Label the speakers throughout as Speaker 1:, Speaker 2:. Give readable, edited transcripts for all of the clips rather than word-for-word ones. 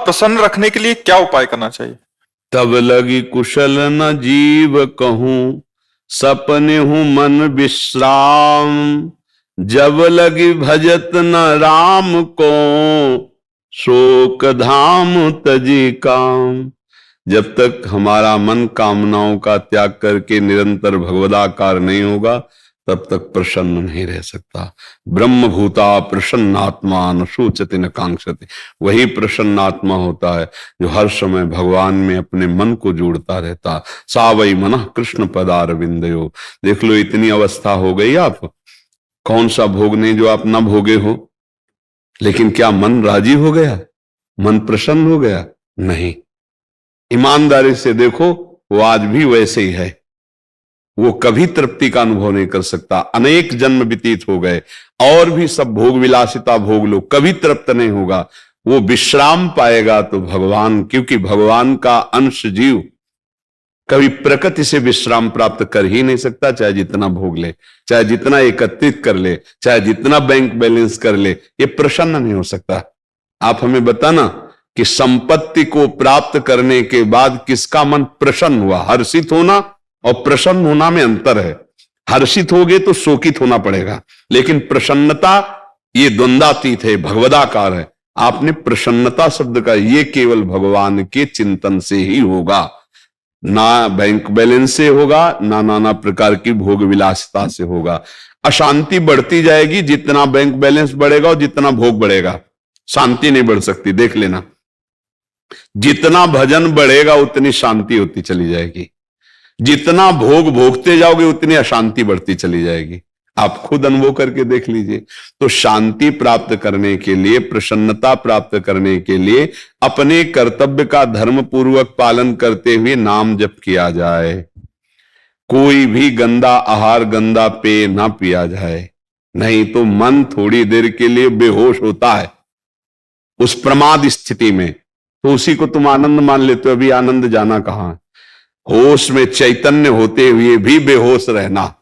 Speaker 1: प्रसन्न रखने के लिए क्या उपाय करना चाहिए?
Speaker 2: तब लगी कुशल न जीव कहूं, सपने हूं मन विश्राम। जब लगी भजत न राम को, शोक धाम तजी काम। जब तक हमारा मन कामनाओं का त्याग करके निरंतर भगवदाकार नहीं होगा, तब तक प्रसन्न नहीं रह सकता। ब्रह्मभूता प्रसन्नात्मा न शोचति न कांक्षति। वही प्रसन्नात्मा होता है जो हर समय भगवान में अपने मन को जोड़ता रहता। सा वै मनः कृष्ण पदारविंदयो। देख लो, इतनी अवस्था हो गई आप, कौन सा भोग नहीं जो आप ना भोगे हो, लेकिन क्या मन राजी हो गया? मन प्रसन्न हो गया? नहीं। ईमानदारी से देखो, वो आज भी वैसे ही है। वो कभी तृप्ति का अनुभव नहीं कर सकता। अनेक जन्म व्यतीत हो गए और भी सब भोग विलासिता भोग लो, कभी तृप्त नहीं होगा। वो विश्राम पाएगा तो भगवान, क्योंकि भगवान का अंश जीव कभी प्रकृति से विश्राम प्राप्त कर ही नहीं सकता। चाहे जितना भोग ले, चाहे जितना एकत्रित कर ले, चाहे जितना बैंक बैलेंस कर ले, ये प्रसन्न नहीं हो सकता। आप हमें बताना कि संपत्ति को प्राप्त करने के बाद किसका मन प्रसन्न हुआ? हर्षित होना और प्रसन्न होना में अंतर है। हर्षित होगे तो शोकित होना पड़ेगा, लेकिन प्रसन्नता ये द्वंद्वातीत है, भगवदाकार है। आपने प्रसन्नता शब्द का, ये केवल भगवान के चिंतन से ही होगा, ना बैंक बैलेंस से होगा, ना नाना प्रकार की भोग विलासिता से होगा। अशांति बढ़ती जाएगी जितना बैंक बैलेंस बढ़ेगा और जितना भोग बढ़ेगा, शांति नहीं बढ़ सकती। देख लेना, जितना भजन बढ़ेगा उतनी शांति होती चली जाएगी, जितना भोग भोगते जाओगे उतनी अशांति बढ़ती चली जाएगी। आप खुद अनुभव करके देख लीजिए। तो शांति प्राप्त करने के लिए, प्रसन्नता प्राप्त करने के लिए अपने कर्तव्य का धर्म पूर्वक पालन करते हुए नाम जप किया जाए। कोई भी गंदा आहार, गंदा पेय ना पिया जाए, नहीं तो मन थोड़ी देर के लिए बेहोश होता है उस प्रमाद स्थिति में, तो उसी को तुम आनंद मान लेते हो। अभी आनंद जाना कहां? होश में चैतन्य होते हुए भी बेहोश रहना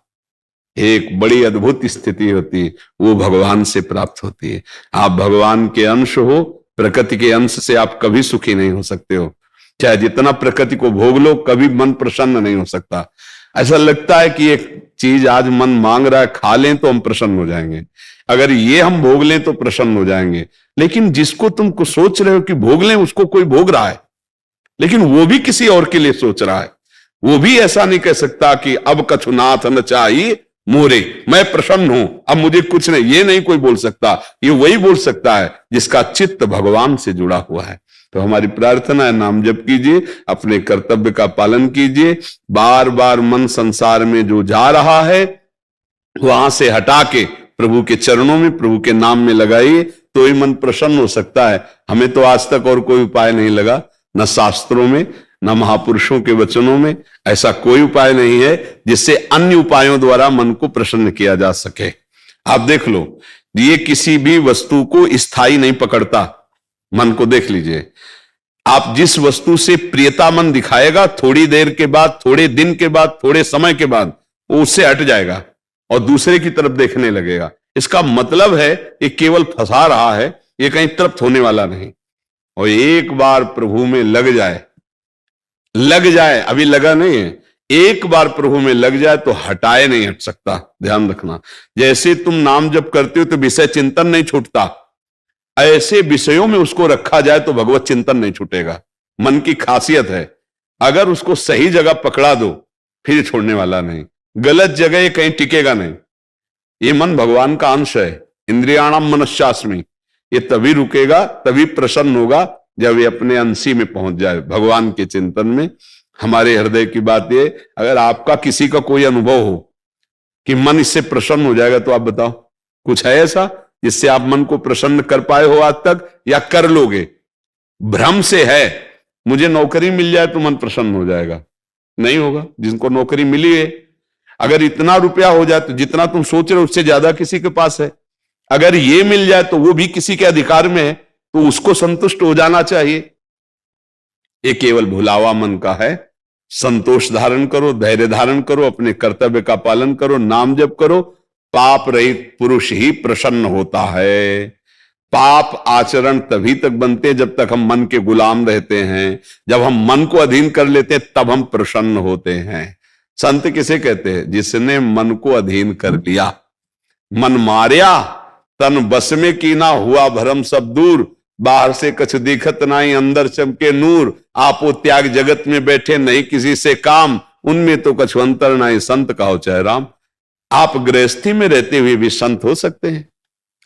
Speaker 2: एक बड़ी अद्भुत स्थिति होती है, वो भगवान से प्राप्त होती है। आप भगवान के अंश हो, प्रकृति के अंश से आप कभी सुखी नहीं हो सकते हो। चाहे जितना प्रकृति को भोग लो, कभी मन प्रसन्न नहीं हो सकता। ऐसा लगता है कि एक चीज आज मन मांग रहा है, खा लें तो हम प्रसन्न हो जाएंगे, अगर ये हम भोग लें तो प्रसन्न हो जाएंगे। लेकिन जिसको तुम को सोच रहे हो कि भोग लें, उसको कोई भोग रहा है, लेकिन वो भी किसी और के लिए सोच रहा है। वो भी ऐसा नहीं कह सकता कि अब कछु नाथ न चाहिए मोरे, मैं प्रसन्न हूं, अब मुझे कुछ नहीं, ये नहीं कोई बोल सकता। ये वही बोल सकता है जिसका चित्त भगवान से जुड़ा हुआ है। तो हमारी प्रार्थना है, नाम जप कीजिए, अपने कर्तव्य का पालन कीजिए। बार बार मन संसार में जो जा रहा है वहां से हटा के प्रभु के चरणों में, प्रभु के नाम में लगाइए, तो ही मन प्रसन्न हो सकता है। हमें तो आज तक और कोई उपाय नहीं लगा, न शास्त्रों में न महापुरुषों के वचनों में। ऐसा कोई उपाय नहीं है जिससे अन्य उपायों द्वारा मन को प्रसन्न किया जा सके। आप देख लो, ये किसी भी वस्तु को स्थायी नहीं पकड़ता। मन को देख लीजिए, आप जिस वस्तु से प्रियता मन दिखाएगा, थोड़ी देर के बाद, थोड़े दिन के बाद, थोड़े समय के बाद वो उससे हट जाएगा और दूसरे की तरफ देखने लगेगा। इसका मतलब है ये केवल फंसा रहा है, ये कहीं तृप्त होने वाला नहीं। और एक बार प्रभु में लग जाए, अभी लगा नहीं है, एक बार प्रभु में लग जाए तो हटाए नहीं हट सकता। ध्यान रखना, जैसे तुम नाम जप करते हो तो विषय चिंतन नहीं छूटता, ऐसे विषयों में उसको रखा जाए तो भगवत चिंतन नहीं छूटेगा। मन की खासियत है, अगर उसको सही जगह पकड़ा दो फिर छोड़ने वाला नहीं, गलत जगह ये कहीं टिकेगा नहीं। ये मन भगवान का अंश है, इंद्रियाणाम मनश्चास्मि, ये तभी रुकेगा, तभी प्रसन्न होगा जब ये अपने अंशी में पहुंच जाए, भगवान के चिंतन में। हमारे हृदय की बात ये, अगर आपका किसी का कोई अनुभव हो कि मन इससे प्रसन्न हो जाएगा, तो आप बताओ, कुछ है ऐसा जिससे आप मन को प्रसन्न कर पाए हो आज तक, या कर लोगे? भ्रम से है, मुझे नौकरी मिल जाए तो मन प्रसन्न हो जाएगा, नहीं होगा। जिनको नौकरी मिली है, अगर इतना रुपया हो जाए तो जितना तुम सोच रहे हो उससे ज्यादा किसी के पास है। अगर ये मिल जाए तो वो भी किसी के अधिकार में है, तो उसको संतुष्ट हो जाना चाहिए। ये केवल भुलावा मन का है। संतोष धारण करो, धैर्य धारण करो, अपने कर्तव्य का पालन करो, नाम जप करो। पाप रहित पुरुष ही प्रसन्न होता है। पाप आचरण तभी तक बनते हैं जब तक हम मन के गुलाम रहते हैं। जब हम मन को अधीन कर लेते हैं तब हम प्रसन्न होते हैं। संत किसे कहते हैं? जिसने मन को अधीन कर लिया। मन मारिया तन बस में कीना, हुआ भरम सब दूर, बाहर से कछ दिखत नाई अंदर चमके नूर, आपो त्याग जगत में बैठे नहीं किसी से काम, उनमें तो कछु अंतर नाई संत कहो चाहे राम। आप गृहस्थी में रहते हुए भी संत हो सकते हैं।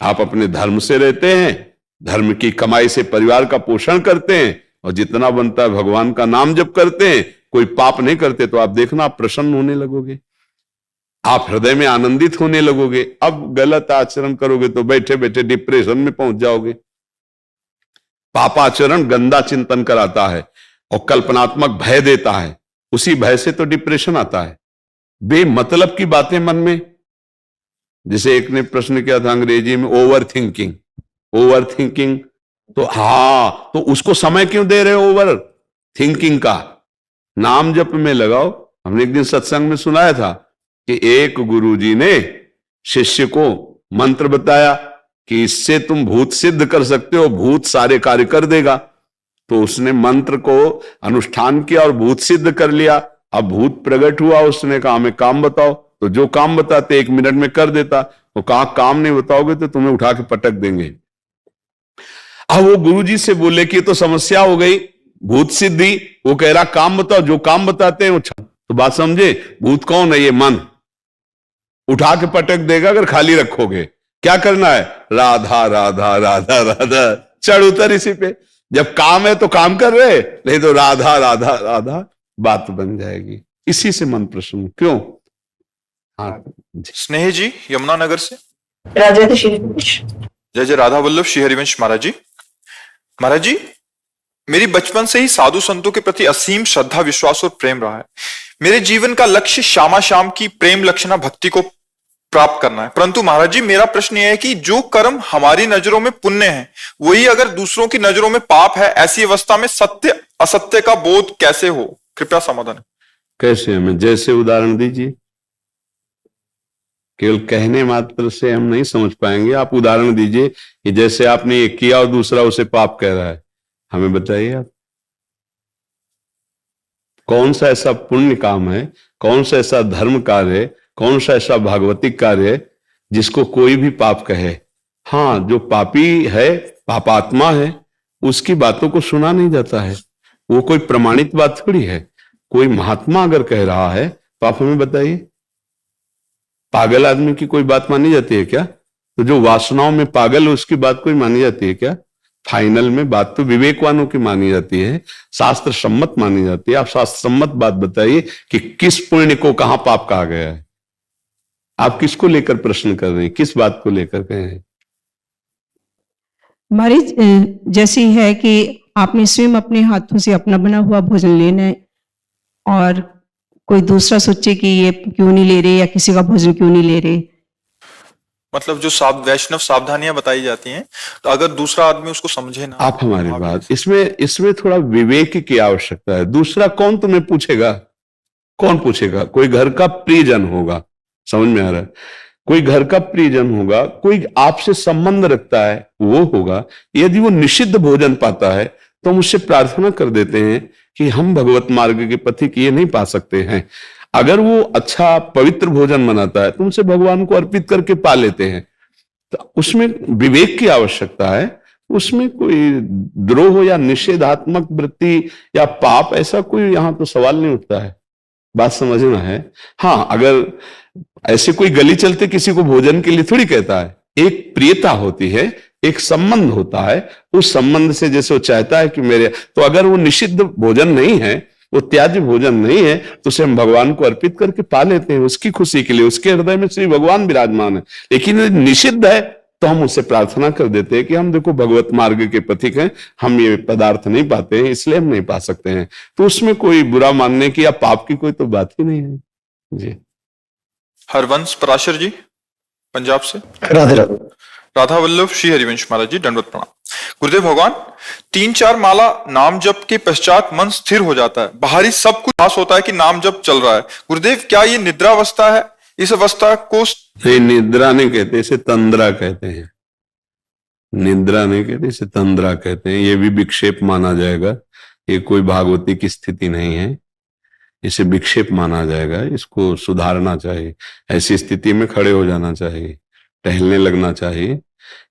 Speaker 2: आप अपने धर्म से रहते हैं, धर्म की कमाई से परिवार का पोषण करते हैं और जितना बनता है भगवान का नाम जप करते हैं, कोई पाप नहीं करते, तो आप देखना आप प्रसन्न होने लगोगे, आप हृदय में आनंदित होने लगोगे। अब गलत आचरण करोगे तो बैठे बैठे डिप्रेशन में पहुंच जाओगे। पापाचरण गंदा चिंतन कराता है और कल्पनात्मक भय देता है, उसी भय से तो डिप्रेशन आता है। बेमतलब की बातें मन में, जैसे एक ने प्रश्न किया था अंग्रेजी में, ओवर थिंकिंग। ओवर थिंकिंग तो तो उसको समय क्यों दे रहे हो ओवर थिंकिंग का? नाम जप में लगाओ। हमने एक दिन सत्संग में सुनाया था कि एक गुरुजी ने शिष्य को मंत्र बताया कि इससे तुम भूत सिद्ध कर सकते हो, भूत सारे कार्य कर देगा। तो उसने मंत्र को अनुष्ठान किया और भूत सिद्ध कर लिया। अब भूत प्रकट हुआ, उसने कहा हमें काम बताओ, तो जो काम बताते 1 मिनट में कर देता। वो कहा काम नहीं बताओगे तो तुम्हें उठा के पटक देंगे। अब वो गुरुजी से बोले कि तो समस्या हो गई, भूत सिद्धि। वो कह रहा काम बताओ, जो काम बताते हैं वो तो बात समझे, भूत कौन है? ये मन उठा के पटक देगा अगर खाली रखोगे। क्या करना है? राधा राधा राधा राधा, चढ़ उतर इसी पे। जब काम है तो काम कर रहे, नहीं तो राधा राधा राधा बात बन जाएगी। इसी से मन प्रसन्न क्यों? हाँ
Speaker 1: स्नेह जी यमुनानगर से।
Speaker 3: जय
Speaker 1: जय राधा वल्लभ श्री हरिवंश महाराज जी। महाराज जी, मेरी बचपन से ही साधु संतों के प्रति असीम श्रद्धा, विश्वास और प्रेम रहा है। मेरे जीवन का लक्ष्य श्यामा श्याम की प्रेम लक्षणा भक्ति को प्राप्त करना है। परंतु महाराज जी, मेरा प्रश्न यह है कि जो कर्म हमारी नजरों में पुण्य है, वही अगर दूसरों की नजरों में पाप है, ऐसी अवस्था में सत्य असत्य का बोध कैसे हो? कृपया समाधान।
Speaker 2: कैसे? हमें जैसे उदाहरण दीजिए। केवल कहने मात्र से हम नहीं समझ पाएंगे, आप उदाहरण दीजिए कि जैसे आपने ये किया और दूसरा उसे पाप कह रहा है। हमें बताइए आप कौन सा ऐसा पुण्य काम है, कौन सा ऐसा धर्म कार्य है, कौन सा ऐसा भागवतिक कार्य है जिसको कोई भी पाप कहे? हाँ, जो पापी है, पापात्मा है, उसकी बातों को सुना नहीं जाता है। वो कोई प्रमाणित बात थोड़ी है। कोई महात्मा अगर कह रहा है तो आप हमें बताइए, पागल आदमी की कोई बात मानी जाती है क्या? तो जो वासनाओं में पागल है उसकी बात कोई मानी जाती है क्या? फाइनल में बात तो विवेकवानों की मानी जाती है, शास्त्र सम्मत मानी जाती है। आप शास्त्र सम्मत बात बताइए कि किस पुण्य को कहां पाप कहा गया है? आप किसको लेकर प्रश्न कर रहे हैं, किस बात को लेकर कहे हैं?
Speaker 3: हमारी जैसी है कि आपने स्वयं अपने हाथों से अपना बना हुआ भोजन लेना है और कोई दूसरा सोचे कि ये क्यों नहीं ले रहे या किसी का भोजन क्यों नहीं ले रहे।
Speaker 1: मतलब जो वैष्णव सावधानियां बताई जाती हैं, तो अगर दूसरा आदमी उसको समझे ना।
Speaker 2: आप हमारी बात, इसमें थोड़ा विवेक की आवश्यकता है। दूसरा कौन तुम्हें पूछेगा? कौन पूछेगा? कोई घर का प्रियजन होगा, समझ में आ रहा है? कोई घर का प्रियजन होगा, कोई आपसे संबंध रखता है, वो होगा। यदि वो निषिद्ध भोजन पाता है तो हम उससे प्रार्थना कर देते हैं कि हम भगवत मार्ग के पथिक ये नहीं पा सकते हैं। अगर वो अच्छा पवित्र भोजन बनाता है तो उनसे भगवान को अर्पित करके पा लेते हैं। तो उसमें विवेक की आवश्यकता है। उसमें कोई द्रोह या निषेधात्मक वृत्ति या पाप ऐसा कोई यहां तो सवाल नहीं उठता है। बात समझना है। हाँ, अगर ऐसे कोई गली चलते किसी को भोजन के लिए थोड़ी कहता है। एक प्रियता होती है, एक संबंध होता है। उस संबंध से जैसे वो चाहता है कि मेरे, तो अगर वो निषिद्ध भोजन नहीं है, वो त्याज्य भोजन नहीं है, तो उसे हम भगवान को अर्पित करके पा लेते हैं उसकी खुशी के लिए। उसके हृदय में श्री भगवान विराजमान है। लेकिन यदि निषिद्ध है तो हम उससे प्रार्थना कर देते हैं कि हम देखो भगवत मार्ग के पथिक हैं, हम ये पदार्थ नहीं पाते हैं, इसलिए हम नहीं पा सकते हैं। तो उसमें कोई बुरा मानने की या पाप की कोई तो बात ही नहीं है जी।
Speaker 1: हरवंश पराशर जी पंजाब से।
Speaker 4: राधे राधे।
Speaker 1: राधा वल्लभ श्री हरिवंश महाराज जी, दंडवत प्रणाम। गुरुदेव भगवान, 3-4 माला नाम जप के पश्चात मन स्थिर हो जाता है, बाहरी सब कुछ पास होता है कि नाम जप चल रहा है। गुरुदेव, क्या ये निद्रा अवस्था है? इस अवस्था को
Speaker 2: नहीं, निद्रा नहीं कहते, इसे तंद्रा कहते हैं। निद्रा नहीं कहते, इसे तंद्रा कहते हैं। ये भी विक्षेप माना जाएगा, ये कोई भागवती की स्थिति नहीं है, इसे विक्षेप माना जाएगा, इसको सुधारना चाहिए, ऐसी स्थिति में खड़े हो जाना चाहिए, टहलने लगना चाहिए।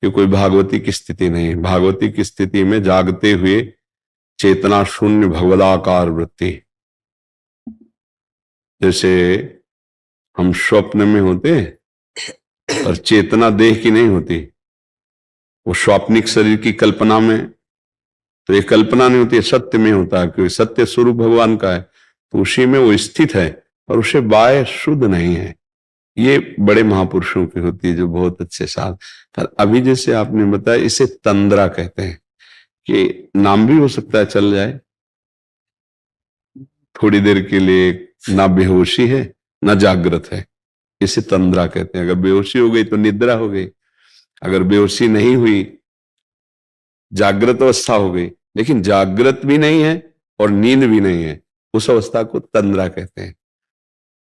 Speaker 2: ये कोई भागवती की स्थिति नहीं है। भागवती की स्थिति में जागते हुए चेतना शून्य भगवदाकार वृत्ति, जैसे हम स्वप्न में होते हैं और चेतना देह की नहीं होती, वो स्वाप्निक शरीर की कल्पना में, तो ये कल्पना नहीं होती है, सत्य में होता है, क्योंकि सत्य स्वरूप भगवान का है, तो उसी में वो स्थित है और उसे बाह्य शुद्ध नहीं है। ये बड़े महापुरुषों की होती है जो बहुत अच्छे साथ। पर अभी जैसे आपने बताया, इसे तंद्रा कहते हैं, कि नाम भी हो सकता है चल जाए, थोड़ी देर के लिए ना बेहोशी है ना जागृत है, इसे तंद्रा कहते हैं। अगर बेहोशी हो गई तो निद्रा हो गई, अगर बेहोशी नहीं हुई जागृत अवस्था हो गई, लेकिन जागृत भी नहीं है और नींद भी नहीं है, उस अवस्था को तंद्रा कहते हैं।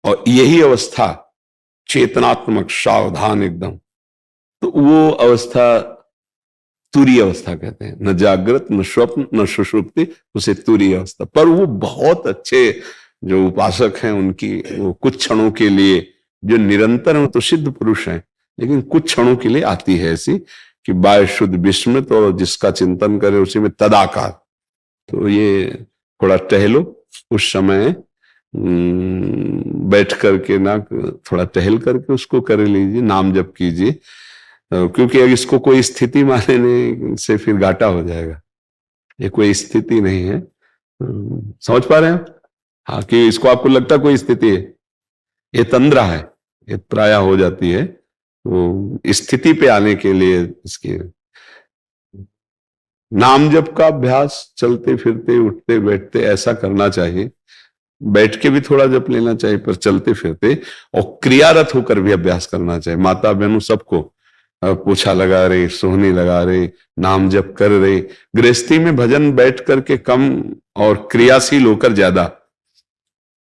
Speaker 2: और यही अवस्था चेतनात्मक सावधान एकदम, तो वो अवस्था तुरीय अवस्था कहते हैं। न जागृत न स्वप्न न सुषुप्ति, उसे तुरीय अवस्था। पर वो बहुत अच्छे जो उपासक हैं उनकी वो कुछ क्षणों के लिए, जो निरंतर हैं, तो सिद्ध पुरुष हैं, लेकिन कुछ क्षणों के लिए आती है ऐसी कि बाह्य शुद्ध विस्मृत और जिसका चिंतन करे उसी में तदाकार। तो ये थोड़ा टहलो, उस समय बैठ करके ना थोड़ा टहल करके उसको कर लीजिए, नाम जप कीजिए, क्योंकि अगर इसको कोई स्थिति मानने से फिर घाटा हो जाएगा। ये कोई स्थिति नहीं है, समझ पा रहे हैं? हाँ, कि इसको आपको लगता कोई स्थिति है, ये तंद्रा है, ये प्राय हो जाती है। तो स्थिति पे आने के लिए इसके नाम जप का अभ्यास चलते फिरते उठते बैठते ऐसा करना चाहिए। बैठ के भी थोड़ा जप लेना चाहिए, पर चलते फिरते और क्रियारत होकर भी अभ्यास करना चाहिए। माता बहनों सबको पोछा लगा रहे, सोहनी लगा रहे, नाम जप कर रहे। गृहस्थी में भजन बैठ करके कम और क्रियाशील होकर ज्यादा।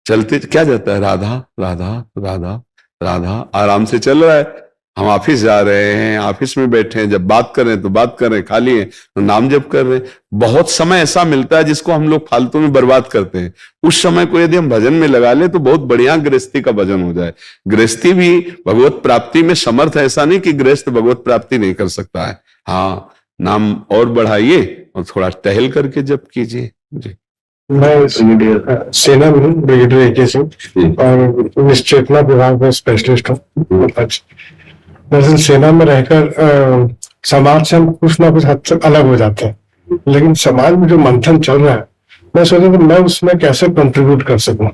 Speaker 2: चलते क्या जाता है, राधा राधा राधा राधा, आराम से चल रहा है। हम ऑफिस जा रहे हैं, ऑफिस में बैठे हैं, जब बात कर रहे हैं तो बात कर रहे हैं, खाली हैं तो नाम जप कर रहे हैं। बहुत समय ऐसा मिलता है जिसको हम लोग फालतू में बर्बाद करते हैं। उस समय को यदि हम भजन में लगा ले तो बहुत बढ़िया गृहस्थी का भजन हो जाए। गृहस्थी भी भगवत प्राप्ति में समर्थ है, ऐसा नहीं कि गृहस्थ भगवत प्राप्ति नहीं कर सकता है। हाँ, नाम और बढ़ाइए और थोड़ा टहल करके जप कीजिए। जी,
Speaker 4: मैं सेना में हूँ, ब्रिगेडियर AK सिंह, और निश्चेतना विभाग में स्पेशलिस्ट हूँ। दरअसल सेना में रहकर समाज से हम कुछ ना कुछ हद तक अलग हो जाते हैं, लेकिन समाज में जो मंथन चल रहा है, मैं सोचा कि मैं उसमें कैसे कंट्रीब्यूट कर सकूं।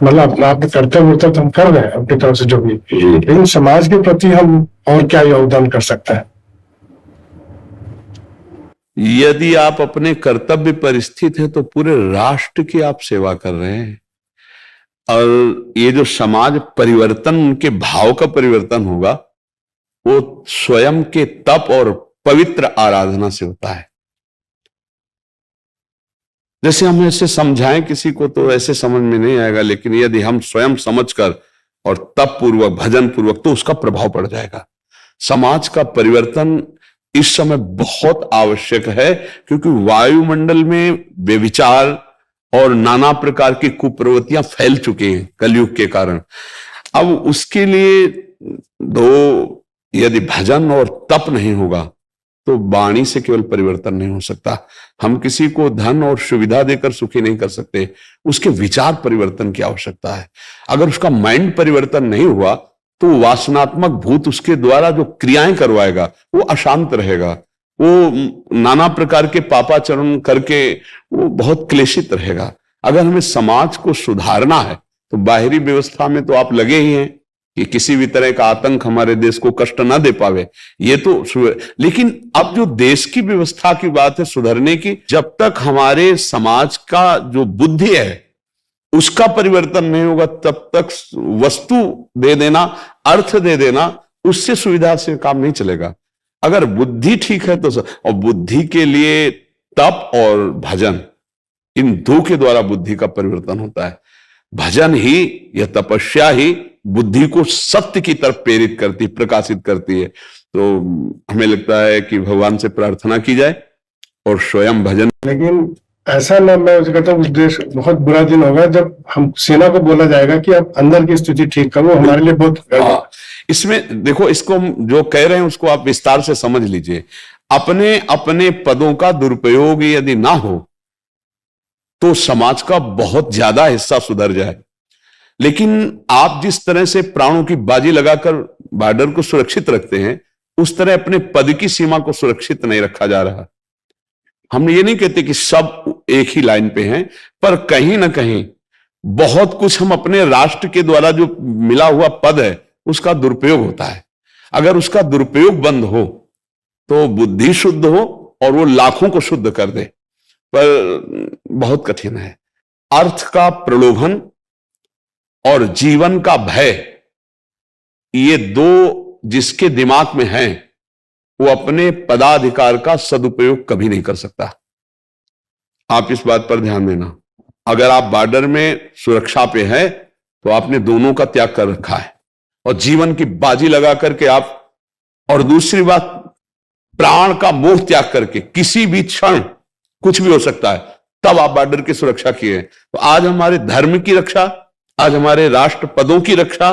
Speaker 4: मतलब अपना कर्तव्य तो हम कर रहे हैं अपनी तरफ से जो भी, लेकिन समाज के प्रति हम और क्या योगदान कर सकते हैं।
Speaker 2: यदि आप अपने कर्तव्य पर स्थित हैं तो पूरे राष्ट्र की आप सेवा कर रहे हैं। और ये जो समाज परिवर्तन, उनके भाव का परिवर्तन होगा, वो स्वयं के तप और पवित्र आराधना से होता है। जैसे हम ऐसे समझाएं किसी को तो ऐसे समझ में नहीं आएगा, लेकिन यदि हम स्वयं समझकर और तप पूर्वक भजन पूर्वक, तो उसका प्रभाव पड़ जाएगा। समाज का परिवर्तन इस समय बहुत आवश्यक है, क्योंकि वायुमंडल में बेविचार और नाना प्रकार की कुप्रवृत्तियां फैल चुकी हैं कलयुग के कारण। अब उसके लिए यदि भजन और तप नहीं होगा तो वाणी से केवल परिवर्तन नहीं हो सकता। हम किसी को धन और सुविधा देकर सुखी नहीं कर सकते, उसके विचार परिवर्तन की आवश्यकता है। अगर उसका माइंड परिवर्तन नहीं हुआ तो वासनात्मक भूत उसके द्वारा जो क्रियाएं करवाएगा वो अशांत रहेगा, वो नाना प्रकार के पापाचरण करके वो बहुत क्लेशित रहेगा। अगर हमें समाज को सुधारना है तो बाहरी व्यवस्था में तो आप लगे ही हैं कि किसी भी तरह का आतंक हमारे देश को कष्ट ना दे पावे, ये तो, लेकिन अब जो देश की व्यवस्था की बात है सुधरने की, जब तक हमारे समाज का जो बुद्धि है उसका परिवर्तन नहीं होगा, तब तक वस्तु दे देना, अर्थ दे देना, उससे सुविधा से काम नहीं चलेगा। अगर बुद्धि ठीक है तो और बुद्धि के लिए तप और भजन, इन दो के द्वारा बुद्धि का परिवर्तन होता है। भजन ही या तपस्या ही बुद्धि को सत्य की तरफ प्रेरित करती, प्रकाशित करती है। तो हमें लगता है कि भगवान से प्रार्थना की जाए और स्वयं भजन।
Speaker 4: लेकिन ऐसा ना, मैं उसे कहता हूँ उस देश बहुत बुरा दिन होगा जब हम सेना को बोला जाएगा कि आप अंदर की स्थिति ठीक करो, हमारे लिए बहुत।
Speaker 2: इसमें देखो, इसको हम जो कह रहे हैं उसको आप विस्तार से समझ लीजिए। अपने अपने पदों का दुरुपयोग यदि ना हो तो समाज का बहुत ज्यादा हिस्सा सुधर जाए, लेकिन आप जिस तरह से प्राणों की बाजी लगाकर बॉर्डर को सुरक्षित रखते हैं, उस तरह अपने पद की सीमा को सुरक्षित नहीं रखा जा रहा। हम ये नहीं कहते कि सब एक ही लाइन पे हैं, पर कहीं ना कहीं बहुत कुछ हम अपने राष्ट्र के द्वारा जो मिला हुआ पद है उसका दुरुपयोग होता है। अगर उसका दुरुपयोग बंद हो तो बुद्धि शुद्ध हो और वो लाखों को शुद्ध कर दे, पर बहुत कठिन है। अर्थ का प्रलोभन और जीवन का भय, ये दो जिसके दिमाग में हैं वो अपने पदाधिकार का सदुपयोग कभी नहीं कर सकता। आप इस बात पर ध्यान देना। अगर आप बॉर्डर में सुरक्षा पे हैं तो आपने दोनों का त्याग कर रखा है और जीवन की बाजी लगा करके आप, और दूसरी बात प्राण का मोह त्याग करके, किसी भी क्षण कुछ भी हो सकता है, तब आप बॉर्डर की सुरक्षा किए हैं। तो आज हमारे धर्म की रक्षा, आज हमारे राष्ट्र पदों की रक्षा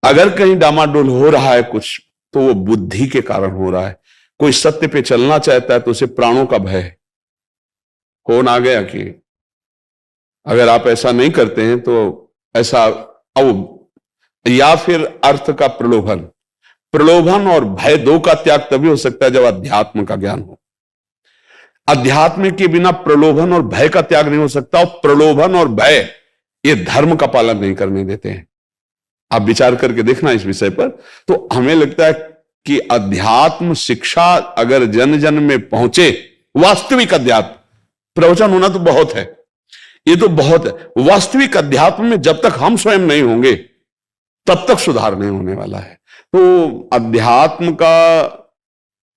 Speaker 2: अगर कहीं डामाडोल हो रहा है कुछ, तो वो बुद्धि के कारण हो रहा है। कोई सत्य पे चलना चाहता है तो उसे प्राणों का भय है। कौन आ गया कि अगर आप ऐसा नहीं करते हैं तो ऐसा, या फिर अर्थ का प्रलोभन और भय, दो का त्याग तभी हो सकता है जब अध्यात्म का ज्ञान हो। अध्यात्म के बिना प्रलोभन और भय का त्याग नहीं हो सकता, और प्रलोभन और भय ये धर्म का पालन नहीं करने देते हैं। आप विचार करके देखना इस विषय पर। तो हमें लगता है कि अध्यात्म शिक्षा अगर जन जन में पहुंचे, वास्तविक अध्यात्म, प्रवचन होना तो बहुत है, ये तो बहुत है, वास्तविक अध्यात्म में जब तक हम स्वयं नहीं होंगे तब तक सुधार नहीं होने वाला है। तो अध्यात्म का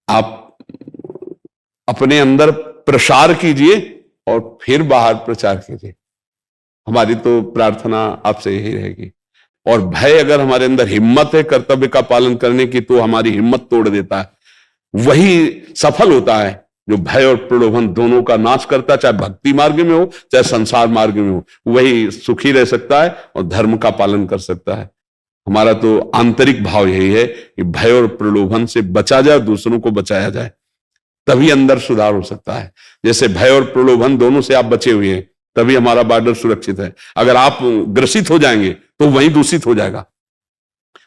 Speaker 2: आप अपने अंदर प्रसार कीजिए और फिर बाहर प्रचार कीजिए। हमारी तो प्रार्थना आपसे यही रहेगी। और भय, अगर हमारे अंदर हिम्मत है कर्तव्य का पालन करने की, तो हमारी हिम्मत तोड़ देता है। वही सफल होता है जो भय और प्रलोभन दोनों का नाश करता है, चाहे भक्ति मार्ग में हो चाहे संसार मार्ग में हो। वही सुखी रह सकता है और धर्म का पालन कर सकता है। हमारा तो आंतरिक भाव यही है कि भय और प्रलोभन से बचा जाए, दूसरों को बचाया जाए, तभी अंदर सुधार हो सकता है। जैसे भय और प्रलोभन दोनों से आप बचे हुए हैं, तभी हमारा बॉर्डर सुरक्षित है। अगर आप ग्रसित हो जाएंगे तो वहीं दूषित हो जाएगा।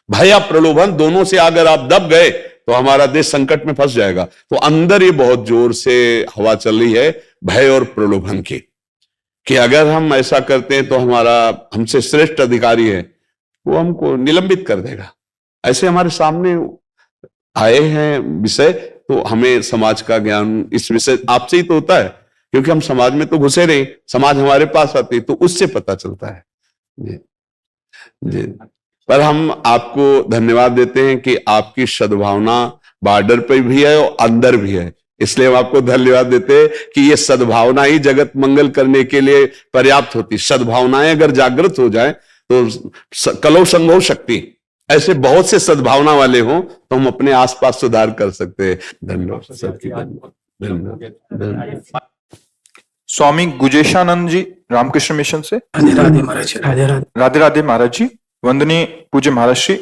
Speaker 2: भय या प्रलोभन दोनों से अगर आप दब गए तो हमारा देश संकट में फंस जाएगा। तो अंदर ये बहुत जोर से हवा चल रही है भय और प्रलोभन की, कि अगर हम ऐसा करते हैं तो हमारा हमसे श्रेष्ठ अधिकारी है वो हमको निलंबित कर देगा। ऐसे हमारे सामने आए हैं विषय, तो हमें समाज का ज्ञान इस विषय आपसे ही तो होता है, क्योंकि हम समाज में तो घुसे नहीं, समाज हमारे पास आती तो उससे पता चलता है जी जी। पर हम आपको धन्यवाद देते हैं कि आपकी सद्भावना बॉर्डर पे भी है और अंदर भी है, इसलिए हम आपको धन्यवाद देते हैं कि ये सद्भावना ही जगत मंगल करने के लिए पर्याप्त होती। सद्भावनाएं अगर जागृत हो जाए तो कलौ संगो शक्ति, ऐसे बहुत से सद्भावना वाले हों तो हम अपने आसपास सुधार कर सकते हैं। धन्यवाद सबकी, धन्यवाद।
Speaker 1: स्वामी गुजेशानंद जी रामकृष्ण मिशन से।
Speaker 5: राधे राधे महाराज जी, राधे राधे।
Speaker 1: राधे राधे महाराज जी, वंदनीय पूज्य महाराज श्री,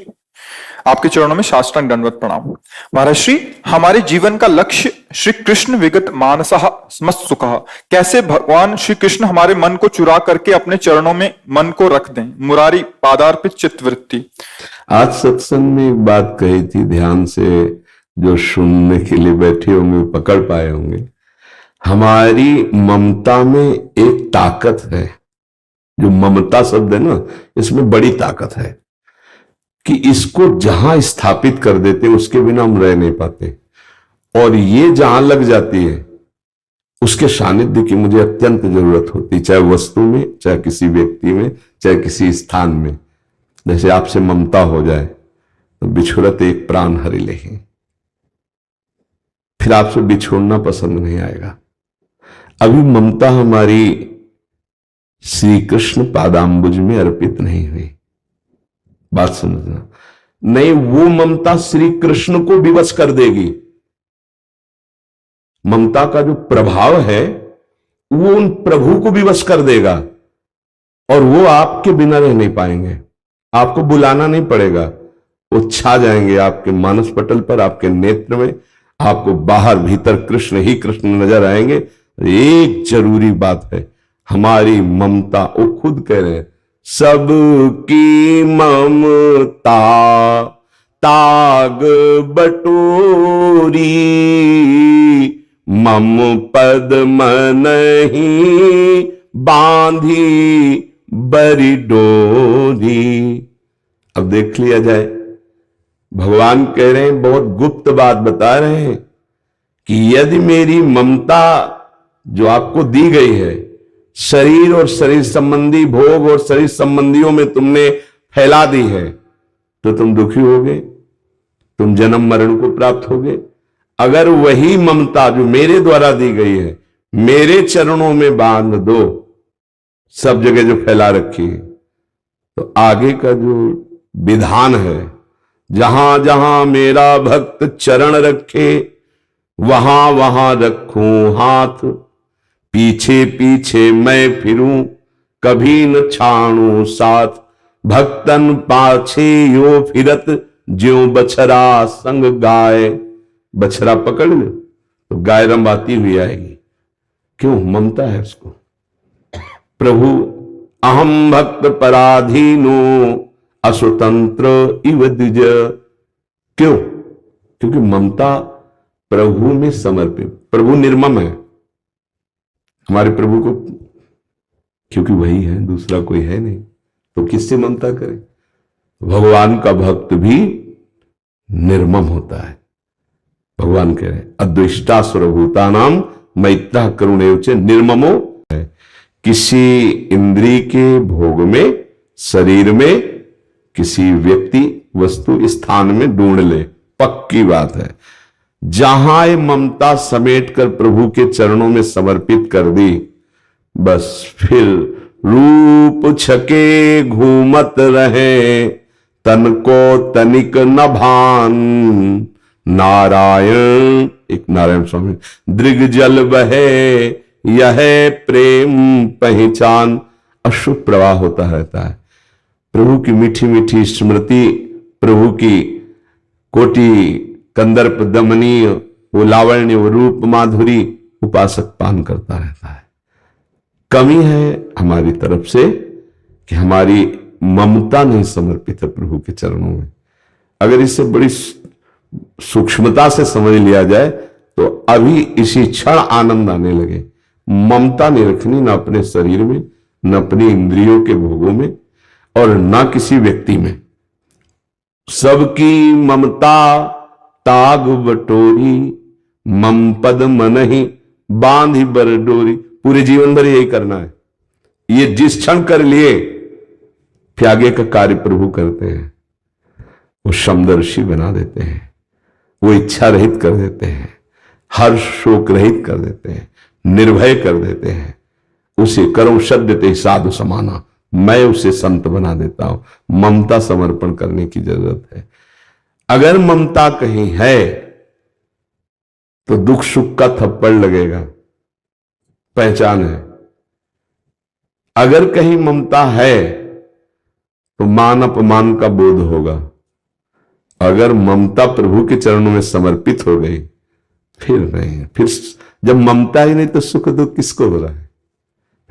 Speaker 1: आपके चरणों में साष्टांग दंडवत प्रणाम। महाराज श्री, हमारे जीवन का लक्ष्य श्री कृष्ण विगत मानसः समस्त सुखः, कैसे भगवान श्री कृष्ण हमारे मन को चुरा करके अपने चरणों में मन को रख दें। मुरारी पादार्पित चित्तवृत्ति।
Speaker 2: आज सत्संग में एक बात कही थी, ध्यान से जो सुनने के लिए बैठे होंगे पकड़ पाए होंगे। हमारी ममता में एक ताकत है, जो ममता शब्द है ना, इसमें बड़ी ताकत है कि इसको जहां स्थापित कर देते उसके बिना हम रह नहीं पाते। और ये जहां लग जाती है उसके सानिध्य की मुझे अत्यंत जरूरत होती, चाहे वस्तु में, चाहे किसी व्यक्ति में, चाहे किसी स्थान में। जैसे आपसे ममता हो जाए तो बिछुड़त एक प्राण हरि लेहि, फिर आपसे बिछोड़ना पसंद नहीं आएगा। अभी ममता हमारी श्री कृष्ण पादाम्बुज में अर्पित नहीं हुई। बात समझना, नहीं, वो ममता श्री कृष्ण को विवश कर देगी। ममता का जो प्रभाव है वो उन प्रभु को विवश कर देगा और वो आपके बिना रह नहीं पाएंगे, आपको बुलाना नहीं पड़ेगा, वो छा जाएंगे आपके मानस पटल पर, आपके नेत्र में, आपको बाहर भीतर कृष्ण ही कृष्ण नजर आएंगे। एक जरूरी बात है, हमारी ममता, वो खुद कह रहे हैं, सबकी ममता ताग बटोरी, मम पद मनहि बांधी बरी डोरी। अब देख लिया जाए, भगवान कह रहे हैं, बहुत गुप्त बात बता रहे हैं कि यदि मेरी ममता जो आपको दी गई है, शरीर और शरीर संबंधी भोग और शरीर संबंधियों में तुमने फैला दी है, तो तुम दुखी होगे, तुम जन्म मरण को प्राप्त होगे। अगर वही ममता जो मेरे द्वारा दी गई है मेरे चरणों में बांध दो, सब जगह जो फैला रखी है, तो आगे का जो विधान है, जहां जहां मेरा भक्त चरण रखे वहां वहां रखूं हाथ, पीछे पीछे मैं फिरूं कभी न छाणू साथ, भक्तन पाछे यो फिरत ज्यों बछरा संग गाय। बछरा पकड़ लो तो गाय रंबाती हुई आएगी, क्यों? ममता है उसको। प्रभु अहम भक्त पराधीनो असुतंत्र इव द्विज, क्यों? क्योंकि ममता प्रभु में समर्पित। प्रभु निर्मम है हमारे प्रभु को, क्योंकि वही है, दूसरा कोई है नहीं, तो किससे ममता करें? भगवान का भक्त भी निर्मम होता है। भगवान कह रहे हैं, अद्वेष्टा सर्वभूतानां मैत्रः करुणैव च निर्ममो है। किसी इंद्रिय के भोग में, शरीर में, किसी व्यक्ति वस्तु स्थान में ढूंढ ले, पक्की बात है। जहां ये ममता समेटकर प्रभु के चरणों में समर्पित कर दी, बस फिर रूप छके घूमत रहे, तन को तनिक न भान, नारायण, एक नारायण स्वामी, दृग जल बहे यह प्रेम पहचान। अशुभ प्रवाह होता रहता है। प्रभु की मीठी मीठी स्मृति, प्रभु की कोटि कंदर्प दमनीय वो लावण्य, वो रूप माधुरी उपासक पान करता रहता है। कमी है हमारी तरफ से कि हमारी ममता नहीं समर्पित है प्रभु के चरणों में। अगर इसे बड़ी सूक्ष्मता से समझ लिया जाए तो अभी इसी क्षण आनंद आने लगे। ममता नहीं रखनी, ना अपने शरीर में, न अपनी इंद्रियों के भोगों में, और ना किसी व्यक्ति में। सबकी ममता ताग बटोरी, मम पद मनहि बांधी बर डोरी। पूरे जीवन भर यही करना है। ये जिस क्षण कर लिए फिर आगे का कार्य प्रभु करते हैं। वो समदर्शी बना देते हैं, वो इच्छा रहित कर देते हैं, हर शोक रहित कर देते हैं, निर्भय कर देते हैं। उसे करो सद्यते साधु समाना, मैं उसे संत बना देता हूं। ममता समर्पण करने की जरूरत है। अगर ममता कहीं है तो दुख सुख का थप्पड़ लगेगा, पहचान है। अगर कहीं ममता है तो मान अपमान का बोध होगा। अगर ममता प्रभु के चरणों में समर्पित हो गई फिर नहीं, फिर जब ममता ही नहीं तो सुख दुख किसको हो रहा है?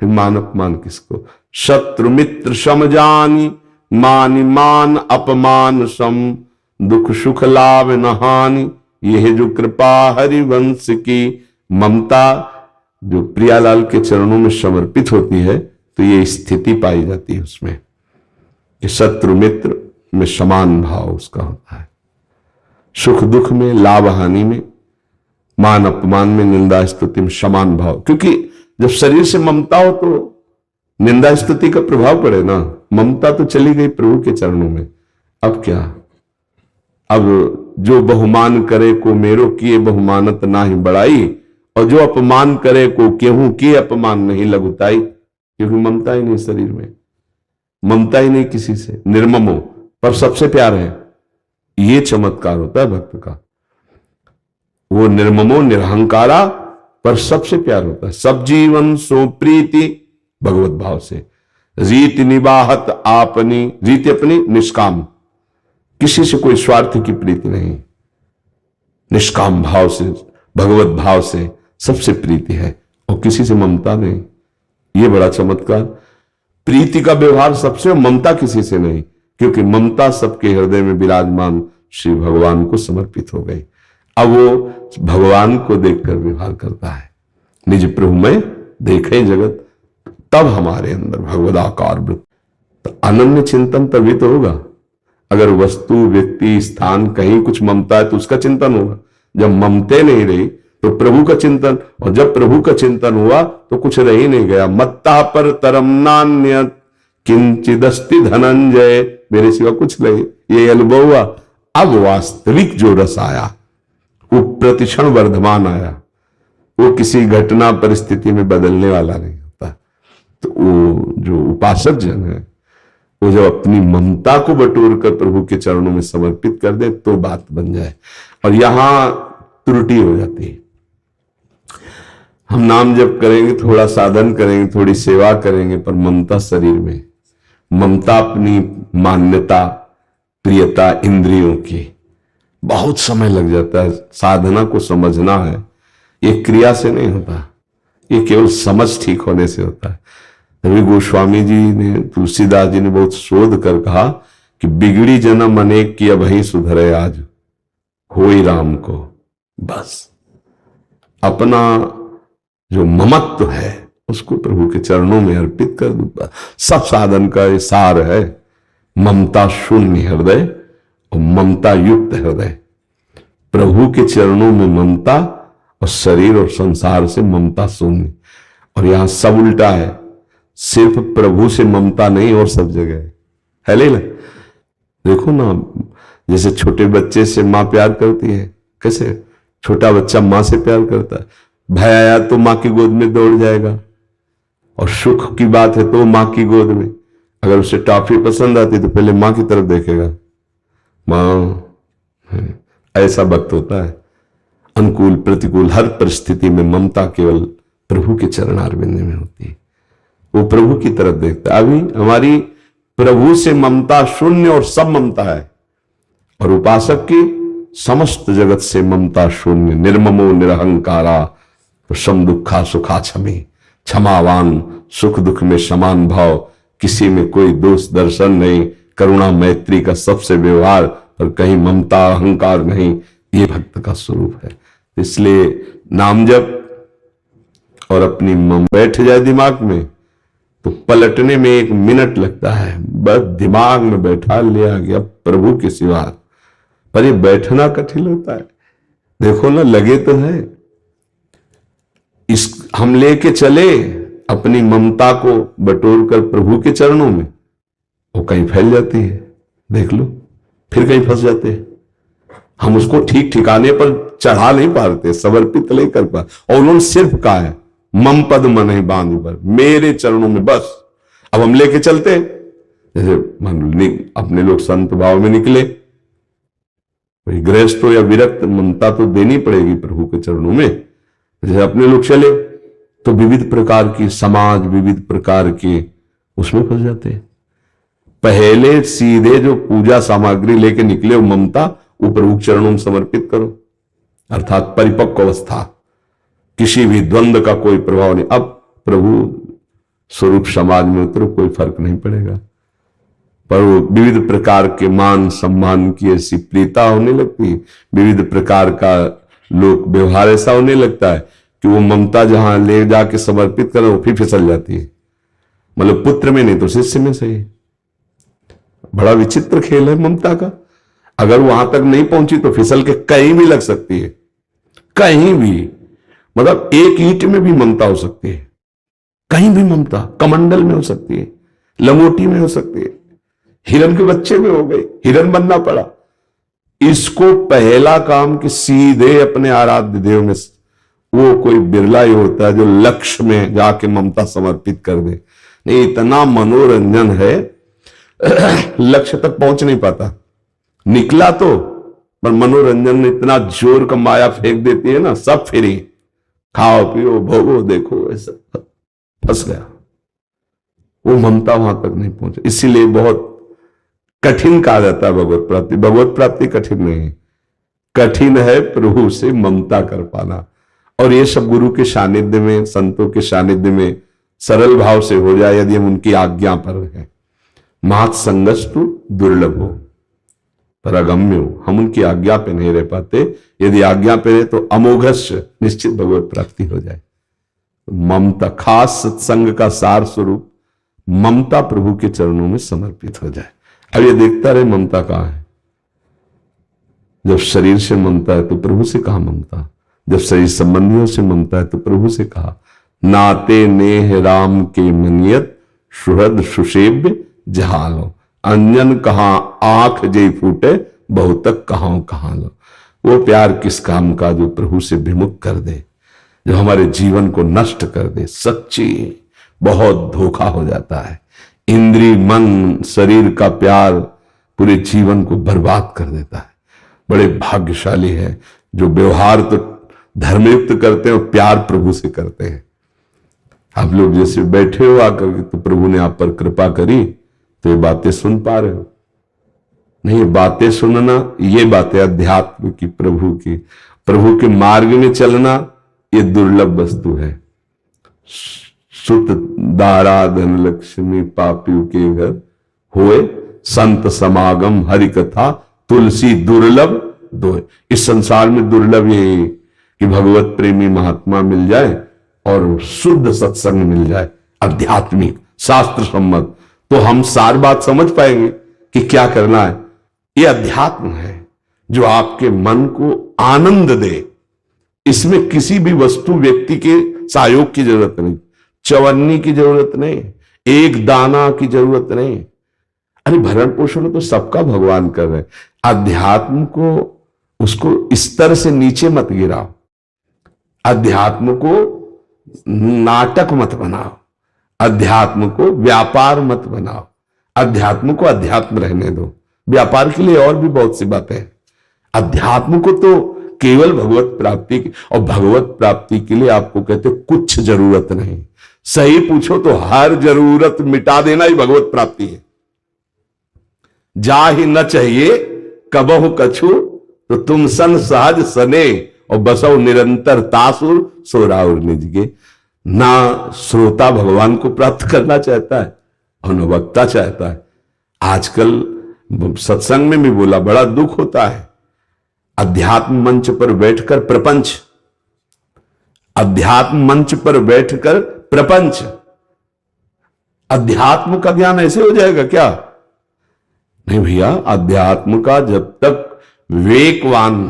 Speaker 2: फिर मान अपमान किसको? शत्रु मित्र सम जानी, मान मान अपमान सम, दुख सुख लाभ न हानि, यह जो कृपा हरिवंश की। ममता जो प्रियालाल के चरणों में समर्पित होती है तो ये स्थिति पाई जाती है उसमें कि शत्रु मित्र में समान भाव उसका होता है। सुख दुख में, लाभ हानि में, मान अपमान में, निंदा स्तुति में समान भाव। क्योंकि जब शरीर से ममता हो तो निंदा स्तुति का प्रभाव पड़े ना। ममता तो चली गई प्रभु के चरणों में, अब क्या? अब जो बहुमान करे को मेरो किए बहुमानत ना ही बढ़ाई, और जो अपमान करे को केहू किए अपमान नहीं लघुताई। क्योंकि ममता ही नहीं शरीर में, ममता ही नहीं किसी से, निर्मम हो। पर सबसे प्यार है, ये चमत्कार होता है भक्त का। वो निर्ममो निरहंकारा पर सबसे प्यार होता है। सब जीवन सो प्रीति भगवत भाव से, रीति निबाहत आपनी, रीति अपनी निष्काम, किसी से कोई स्वार्थ की प्रीति नहीं, निष्काम भाव से, भगवत भाव से सबसे प्रीति है, और किसी से ममता नहीं। ये बड़ा चमत्कार। प्रीति का व्यवहार सबसे, ममता किसी से नहीं, क्योंकि ममता सबके हृदय में विराजमान श्री भगवान को समर्पित हो गई। अब वो भगवान को देखकर व्यवहार करता है। निज प्रभु में देखे जगत, तब हमारे अंदर भगवदाकार वृत्त। तो अनन्य चिंतन तभी तो होगा। अगर वस्तु, व्यक्ति, स्थान, कहीं कुछ ममता है तो उसका चिंतन होगा। जब ममते नहीं रही तो प्रभु का चिंतन, और जब प्रभु का चिंतन हुआ तो कुछ रह ही नहीं गया। मत्ता पर तरम नान्य किंचिदस्ति धनंजय, मेरे सिवा कुछ नहीं, ये अनुभव हुआ। अब वास्तविक जो रस आया वो प्रतिक्षण वर्धमान आया, वो किसी घटना परिस्थिति में बदलने वाला नहीं होता। तो वो जो उपासक जन है, वो जब अपनी ममता को बटोर कर प्रभु के चरणों में समर्पित कर दे तो बात बन जाए। और यहां त्रुटि हो जाती है। हम नाम जप करेंगे, थोड़ा साधन करेंगे, थोड़ी सेवा करेंगे, पर ममता शरीर में, ममता अपनी मान्यता, प्रियता इंद्रियों की, बहुत समय लग जाता है। साधना को समझना है, ये क्रिया से नहीं होता, ये केवल समझ ठीक होने से होता है। रवि गोस्वामी जी ने, तुलसीदास जी ने बहुत शोध कर कहा कि बिगड़ी जन्म अनेक की, अब ही सुधरे आज होई राम को। बस अपना जो ममत्व है उसको प्रभु के चरणों में अर्पित कर दूंगा। सब साधन का ये सार है, ममता शून्य हृदय और ममता युक्त हृदय। प्रभु के चरणों में ममता, और शरीर और संसार से ममता शून्य। और यहां सब उल्टा है, सिर्फ प्रभु से ममता नहीं और सब जगह है। ले देखो ना, जैसे छोटे बच्चे से मां प्यार करती है, कैसे छोटा बच्चा मां से प्यार करता है। भय आया तो मां की गोद में दौड़ जाएगा, और सुख की बात है तो मां की गोद में। अगर उसे टॉफी पसंद आती तो पहले मां की तरफ देखेगा, मां। ऐसा भक्त होता है। अनुकूल प्रतिकूल हर परिस्थिति में ममता केवल प्रभु के चरणारविंद में होती है। वो प्रभु की तरफ देखता है। अभी हमारी प्रभु से ममता शून्य और सब ममता है, और उपासक की समस्त जगत से ममता शून्य। निर्ममो निरहंकारा सम दुखा सुखा क्षमी, क्षमावान, सुख दुख में समान भाव, किसी में कोई दोष दर्शन नहीं, करुणा मैत्री का सबसे व्यवहार, और कहीं ममता अहंकार नहीं। ये भक्त का स्वरूप है। इसलिए नाम जप और अपनी मम बैठ जाए दिमाग में तो पलटने में 1 मिनट लगता है, बस दिमाग में बैठा लिया गया प्रभु के सिवा। पर ये बैठना कठिन होता है। देखो ना, लगे तो है, इस हम लेके चले अपनी ममता को बटोर कर प्रभु के चरणों में, वो कहीं फैल जाती है, देख लो, फिर कहीं फंस जाते हैं। हम उसको ठीक ठिकाने पर चढ़ा नहीं पाते, समर्पित नहीं कर पाते। और उन्होंने सिर्फ कहा है, मम पद मन ही बांध पर, मेरे चरणों में बस। अब हम लेके चलते, जैसे अपने लोग संत भाव में निकले, कोई गृहस्थ हो या विरक्त, ममता तो देनी पड़ेगी प्रभु के चरणों में। जैसे अपने लोग चले तो विविध प्रकार की समाज, विविध प्रकार के उसमें फंस जाते हैं। पहले सीधे जो पूजा सामग्री लेके निकले, वो ममता, वो प्रभु चरणों में समर्पित करो, अर्थात परिपक्व अवस्था, किसी भी द्वंद्व का कोई प्रभाव नहीं। अब प्रभु स्वरूप समाज में उतरो, कोई फर्क नहीं पड़ेगा। पर वो विविध प्रकार के मान सम्मान की ऐसी प्रियता होने लगती है, विविध प्रकार का लोक व्यवहार ऐसा होने लगता है कि वो ममता जहां ले जाके समर्पित करो, वो फिर फिसल जाती है। मतलब पुत्र में नहीं तो शिष्य में सही। बड़ा विचित्र खेल है ममता का। अगर वहां तक नहीं पहुंची तो फिसल के कहीं भी लग सकती है, कहीं भी। मतलब एक ईंट में भी ममता हो सकती है, कहीं भी ममता, कमंडल में हो सकती है, लंगोटी में हो सकती है, हिरन के बच्चे में हो गई, हिरन बनना पड़ा। इसको पहला काम कि सीधे अपने आराध्य देव में, वो कोई बिरला ही होता है जो लक्ष्य में जाके ममता समर्पित कर दे। नहीं, इतना मनोरंजन है, लक्ष्य तक पहुंच नहीं पाता। निकला तो, पर मनोरंजन ने इतना जोर का माया फेंक देती है ना, सब फ्री, खाओ पियो भोगो देखो, ऐसा फंस गया। वो ममता वहां तक नहीं पहुंचे। इसीलिए बहुत कठिन कहा जाता है भगवत प्राप्ति। भगवत प्राप्ति कठिन नहीं है, कठिन है प्रभु से ममता कर पाना। और ये सब गुरु के सानिध्य में, संतों के सानिध्य में सरल भाव से हो जाए, यदि हम उनकी आज्ञा पर हैं। महत् संगस्तु दुर्लभ हो पर अगम्य हो। हम उनकी आज्ञा पे नहीं रह पाते, यदि आज्ञा पे रहे तो अमोघस्य निश्चित भगवत प्राप्ति हो जाए। ममता, खास सत्संग का सार स्वरूप ममता प्रभु के चरणों में समर्पित हो जाए। अब ये देखता रहे ममता कहां है। जब शरीर से ममता है तो प्रभु से कहा ममता, जब शरीर संबंधियों से ममता है तो प्रभु से कहा। नाते नेह राम के मनियत सुहृद सुसेव्य जहालो, अंजन कहां आंख जय फूटे बहुतक कहां लो। वो प्यार किस काम का जो प्रभु से विमुख कर दे, जो हमारे जीवन को नष्ट कर दे। सच्ची बहुत धोखा हो जाता है। इंद्रिय मन शरीर का प्यार पूरे जीवन को बर्बाद कर देता है। बड़े भाग्यशाली है जो व्यवहार तो धर्मयुक्त करते हैं और प्यार प्रभु से करते हैं। आप लोग जैसे बैठे हो आकर के, तो प्रभु ने आप पर कृपा करी तो ये बातें सुन पा रहे हो। नहीं, बातें सुनना, ये बातें अध्यात्म की, प्रभु के मार्ग में चलना, ये दुर्लभ वस्तु है। सुत दारा धन लक्ष्मी पापियों के घर होए, संत समागम हरि कथा तुलसी दुर्लभ दोए। इस संसार में दुर्लभ ये कि भगवत प्रेमी महात्मा मिल जाए और शुद्ध सत्संग मिल जाए, आध्यात्मिक शास्त्र सम्मत। तो हम सार बात समझ पाएंगे कि क्या करना है। ये अध्यात्म है जो आपके मन को आनंद दे। इसमें किसी भी वस्तु व्यक्ति के सहयोग की जरूरत नहीं, चवन्नी की जरूरत नहीं, एक दाना की जरूरत नहीं। अरे भरण पोषण तो सबका भगवान कर रहे हैं। अध्यात्म को, उसको स्तर से नीचे मत गिराओ, अध्यात्म को नाटक मत बनाओ, अध्यात्म को व्यापार मत बनाओ, अध्यात्म को अध्यात्म रहने दो। व्यापार के लिए और भी बहुत सी बातें हैं। अध्यात्म को तो केवल भगवत प्राप्ति की, और भगवत प्राप्ति के लिए आपको कहते कुछ जरूरत नहीं। सही पूछो तो हर जरूरत मिटा देना ही भगवत प्राप्ति है। जा ही न चाहिए कबहु कछु तो तुम सन सहज सने, और बसो निरंतर तासुर सोराउर निजगे। ना श्रोता भगवान को प्राप्त करना चाहता है और न वक्ता चाहता है। आजकल सत्संग में भी बोला, बड़ा दुख होता है। अध्यात्म मंच पर बैठकर प्रपंच, अध्यात्म मंच पर बैठकर प्रपंच। अध्यात्म का ज्ञान ऐसे हो जाएगा क्या? नहीं भैया, अध्यात्म का जब तक विवेकवान,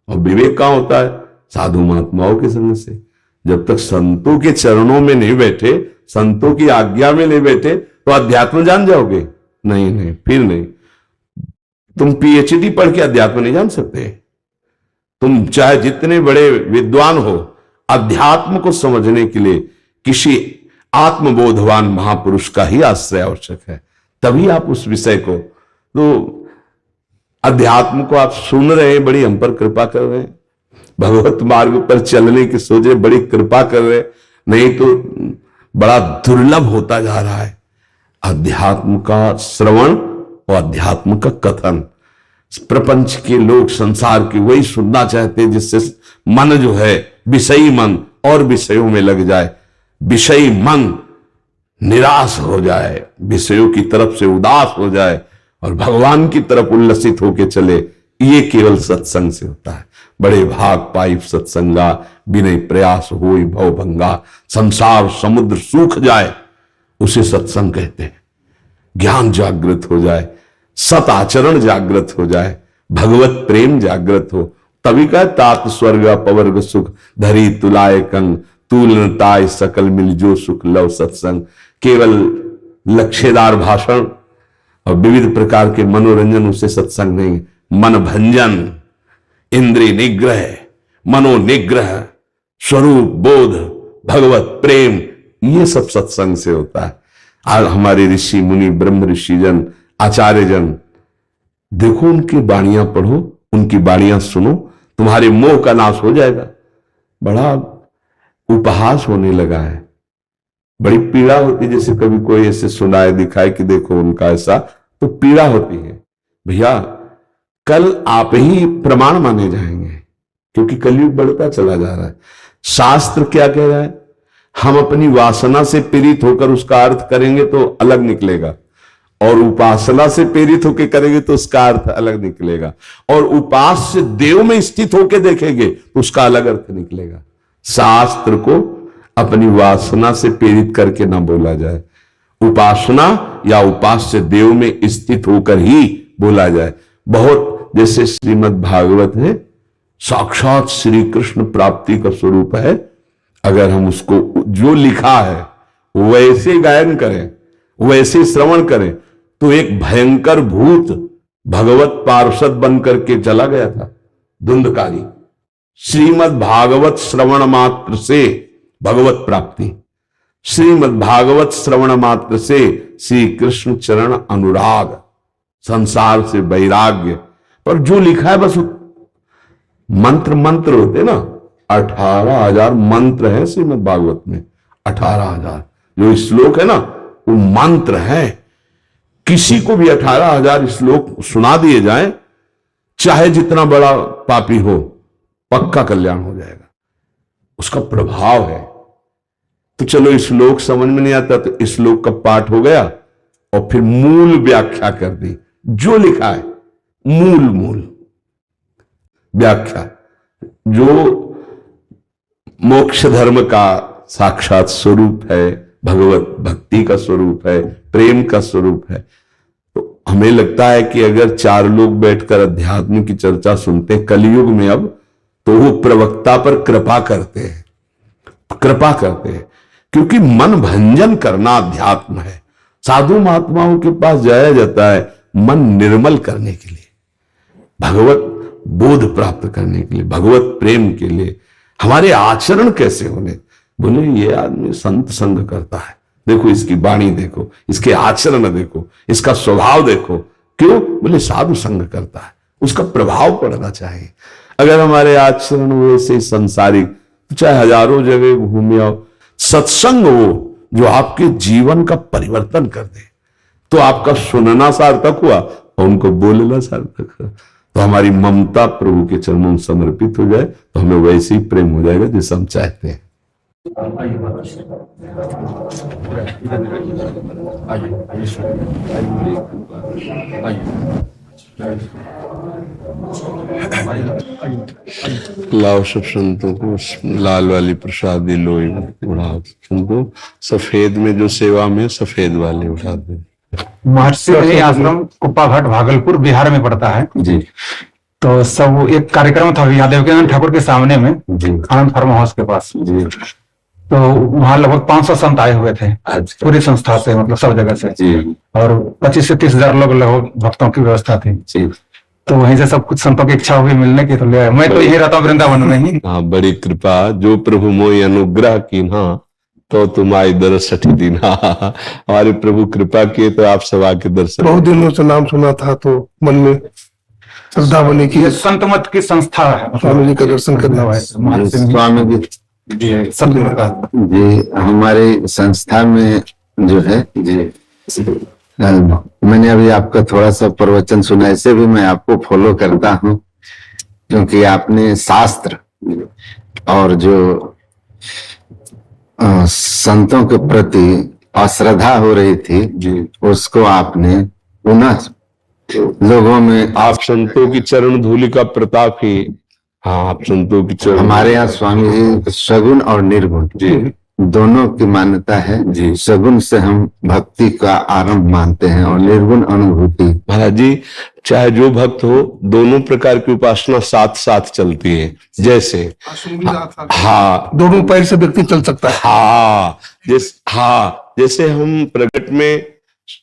Speaker 2: और विवेक कहां होता है? साधु महात्माओं के संग से। जब तक संतों के चरणों में नहीं बैठे, संतों की आज्ञा में नहीं बैठे, तो अध्यात्म जान जाओगे? नहीं, फिर नहीं। तुम पीएचडी पढ़ के अध्यात्म नहीं जान सकते। तुम चाहे जितने बड़े विद्वान हो, अध्यात्म को समझने के लिए किसी आत्मबोधवान महापुरुष का ही आश्रय आवश्यक है, तभी आप उस विषय को, तो अध्यात्म को आप सुन रहे हैं, बड़ी हम पर कृपा कर रहे हैं। भगवत मार्ग पर चलने की सोचे, बड़ी कृपा कर रहे हैं। नहीं तो बड़ा दुर्लभ होता जा रहा है अध्यात्म का श्रवण और अध्यात्म का कथन। प्रपंच के लोग, संसार के, वही सुनना चाहते हैं जिससे मन जो है विषयी मन और विषयों में लग जाए, विषयी मन निराश हो जाए, विषयों की तरफ से उदास हो जाए और भगवान की तरफ उल्लसित होकर चले। ये केवल सत्संग से होता है। बड़े भाग पाई सत्संगा, बिना प्रयास होई भव भंगा। संसार समुद्र सूख जाए, उसे सत्संग कहते हैं। ज्ञान जागृत हो जाए, सत आचरण जागृत हो जाए, भगवत प्रेम जागृत हो, तभी कहे तात स्वर्ग अपवर्ग सुख धरी तुलाए कंग तूल ताय सकल मिल जो सुख लव सत्संग। केवल लक्ष्यदार भाषण और विविध प्रकार के मनोरंजन उसे सत्संग नहीं। मन भंजन, इंद्रिय निग्रह, मनोनिग्रह, स्वरूप बोध, भगवत प्रेम, ये सब सत्संग से होता है। आज हमारे ऋषि मुनि, ब्रह्म ऋषिजन, आचार्यजन देखो उनकी वाणियां पढ़ो, उनकी वाणियां सुनो, तुम्हारे मोह का नाश हो जाएगा। बड़ा उपहास होने लगा है, बड़ी पीड़ा होती है। जैसे कभी कोई ऐसे सुनाए दिखाए कि देखो उनका ऐसा, तो पीड़ा होती है। भैया कल आप ही प्रमाण माने जाएंगे, क्योंकि कलयुग बढ़ता चला जा रहा है। शास्त्र क्या कह रहा है? हम अपनी वासना से पीड़ित होकर उसका अर्थ करेंगे तो अलग निकलेगा, और उपासना से प्रेरित होकर करेंगे तो उसका अर्थ अलग निकलेगा, और उपास्य देव में स्थित होकर देखेंगे तो उसका अलग अर्थ निकलेगा। शास्त्र को अपनी वासना से प्रेरित करके ना बोला जाए, उपासना या उपास्य देव में स्थित होकर ही बोला जाए। बहुत जैसे श्रीमद् भागवत है, साक्षात श्री कृष्ण प्राप्ति का स्वरूप है। अगर हम उसको जो लिखा है वैसे गायन करें, वैसे श्रवण करें, तो एक भयंकर भूत भगवत पार्षद बनकर के चला गया था, धुंधकारी। श्रीमद् भागवत श्रवण मात्र से भगवत प्राप्ति, श्रीमद् भागवत श्रवण मात्र से श्री कृष्ण चरण अनुराग, संसार से वैराग्य। पर जो लिखा है बस मंत्र मंत्र होते ना, 18,000 मंत्र है श्रीमद् भागवत में। 18,000 जो श्लोक है ना वो मंत्र है। किसी को भी 18,000 श्लोक सुना दिए जाए, चाहे जितना बड़ा पापी हो, पक्का कल्याण हो जाएगा। उसका प्रभाव है। तो चलो श्लोक समझ में नहीं आता तो श्लोक का पाठ हो गया और फिर मूल व्याख्या कर दी, जो लिखा है मूल व्याख्या, जो मोक्ष धर्म का साक्षात स्वरूप है, भगवत भक्ति का स्वरूप है, प्रेम का स्वरूप है। तो हमें लगता है कि अगर 4 लोग बैठकर अध्यात्म की चर्चा सुनते हैं कलयुग में अब, तो वो प्रवक्ता पर कृपा करते हैं, क्योंकि मन भंजन करना अध्यात्म है। साधु महात्माओं के पास जाया जाता है मन निर्मल करने के लिए, भगवत बोध प्राप्त करने के लिए, भगवत प्रेम के लिए। हमारे आचरण कैसे होने? बोले ये आदमी संत संग करता है, देखो इसकी वाणी देखो, इसके आचरण देखो, इसका स्वभाव देखो। क्यों? बोले साधु संग करता है, उसका प्रभाव पड़ना चाहिए। अगर हमारे आचरण वैसे संसारिक, तो चाहे हजारों जगह घूमे आओ, सत्संग हो जो आपके जीवन का परिवर्तन कर दे, तो आपका सुनना सार्थक हुआ और उनको बोलना सार्थक हुआ। तो हमारी ममता प्रभु के चरणों में समर्पित हो जाए तो हमें वैसे ही प्रेम हो जाएगा जैसे हम चाहते हैं। लाओ सब संतों को लाल वाली प्रसादी लोई उड़ा, संतों सफेद में जो सेवा में सफेद वाले उठा दे।
Speaker 5: महर्षि आश्रम कुप्पाघाट भागलपुर बिहार में पड़ता है
Speaker 2: जी।
Speaker 5: तो सब एक कार्यक्रम था यहाँ देवकीनंदन ठाकुर के सामने में
Speaker 2: जी।
Speaker 5: आनंद फार्म हाउस के पास
Speaker 2: जी।
Speaker 5: तो वहाँ लगभग 500 संत आए हुए थे पूरी संस्था से, मतलब सब जगह से
Speaker 2: जी।
Speaker 5: और 25 से 30,000 लोग लगभग भक्तों की व्यवस्था थी
Speaker 2: जी।
Speaker 5: तो वहीं से सब कुछ संतों की इच्छा हुई मिलने की, तो ले आए। मैं तो यही रहता हूँ वृंदावन में ही।
Speaker 2: हाँ, बड़ी कृपा जो प्रभु मोहि अनुग्रह की ना, तो तुम आई दरसठ दिन। हमारे प्रभु कृपा किए तो आप सब आके दर्शन।
Speaker 4: बहुत दिनों से नाम सुना था तो मन में श्रद्धा बनी कि
Speaker 5: ये संत मत की संस्था है,
Speaker 4: स्वामी जी का दर्शन करना है।
Speaker 6: स्वामी जी
Speaker 5: सतगुरु का
Speaker 6: जी हमारे संस्था में जो है जी, मैंने अभी आपका थोड़ा सा प्रवचन सुना, ऐसे भी मैं आपको फॉलो करता हूँ क्योंकि आपने शास्त्र और जो संतों के प्रति अश्रद्धा हो रही थी जी, उसको आपने पुनः लोगों में।
Speaker 2: आप संतों की चरण धूलि का प्रताप ही। हाँ, आप संतों की चरण।
Speaker 6: हमारे यहाँ स्वामी जी सगुण और निर्गुण जी दोनों की मान्यता है जी। सगुण से हम भक्ति का आरंभ मानते हैं और निर्गुण अनुभूति।
Speaker 2: महाराज जी, चाहे जो भक्त हो, दोनों प्रकार की उपासना साथ साथ चलती है। जैसे हाँ,
Speaker 4: दोनों पैर से व्यक्ति चल सकता है।
Speaker 2: हाँ, जैसे हम प्रकट में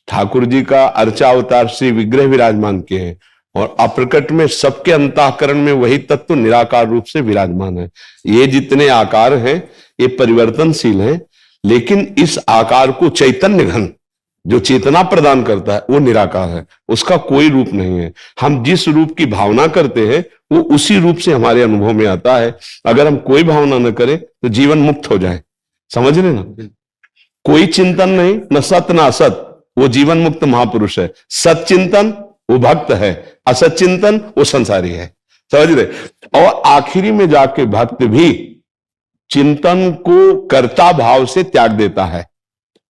Speaker 2: ठाकुर जी का अर्चा अवतार श्री विग्रह विराजमान किए हैं और अप्रकट में सबके अंतःकरण में वही तत्व निराकार रूप से विराजमान है। ये जितने आकार हैं ये परिवर्तनशील हैं, लेकिन इस आकार को चैतन्य घन जो चेतना प्रदान करता है वो निराकार है, उसका कोई रूप नहीं है। हम जिस रूप की भावना करते हैं वो उसी रूप से हमारे अनुभव में आता है। अगर हम कोई भावना न करें तो जीवन मुक्त हो जाए, समझ रहे ना? कोई चिंतन नहीं, न सत न असत, वो जीवन मुक्त महापुरुष है। सत चिंतन वो भक्त है, असत चिंतन वो संसारी है, समझ रहे? और आखिरी में जाके भक्त भी चिंतन को कर्ता भाव से त्याग देता है।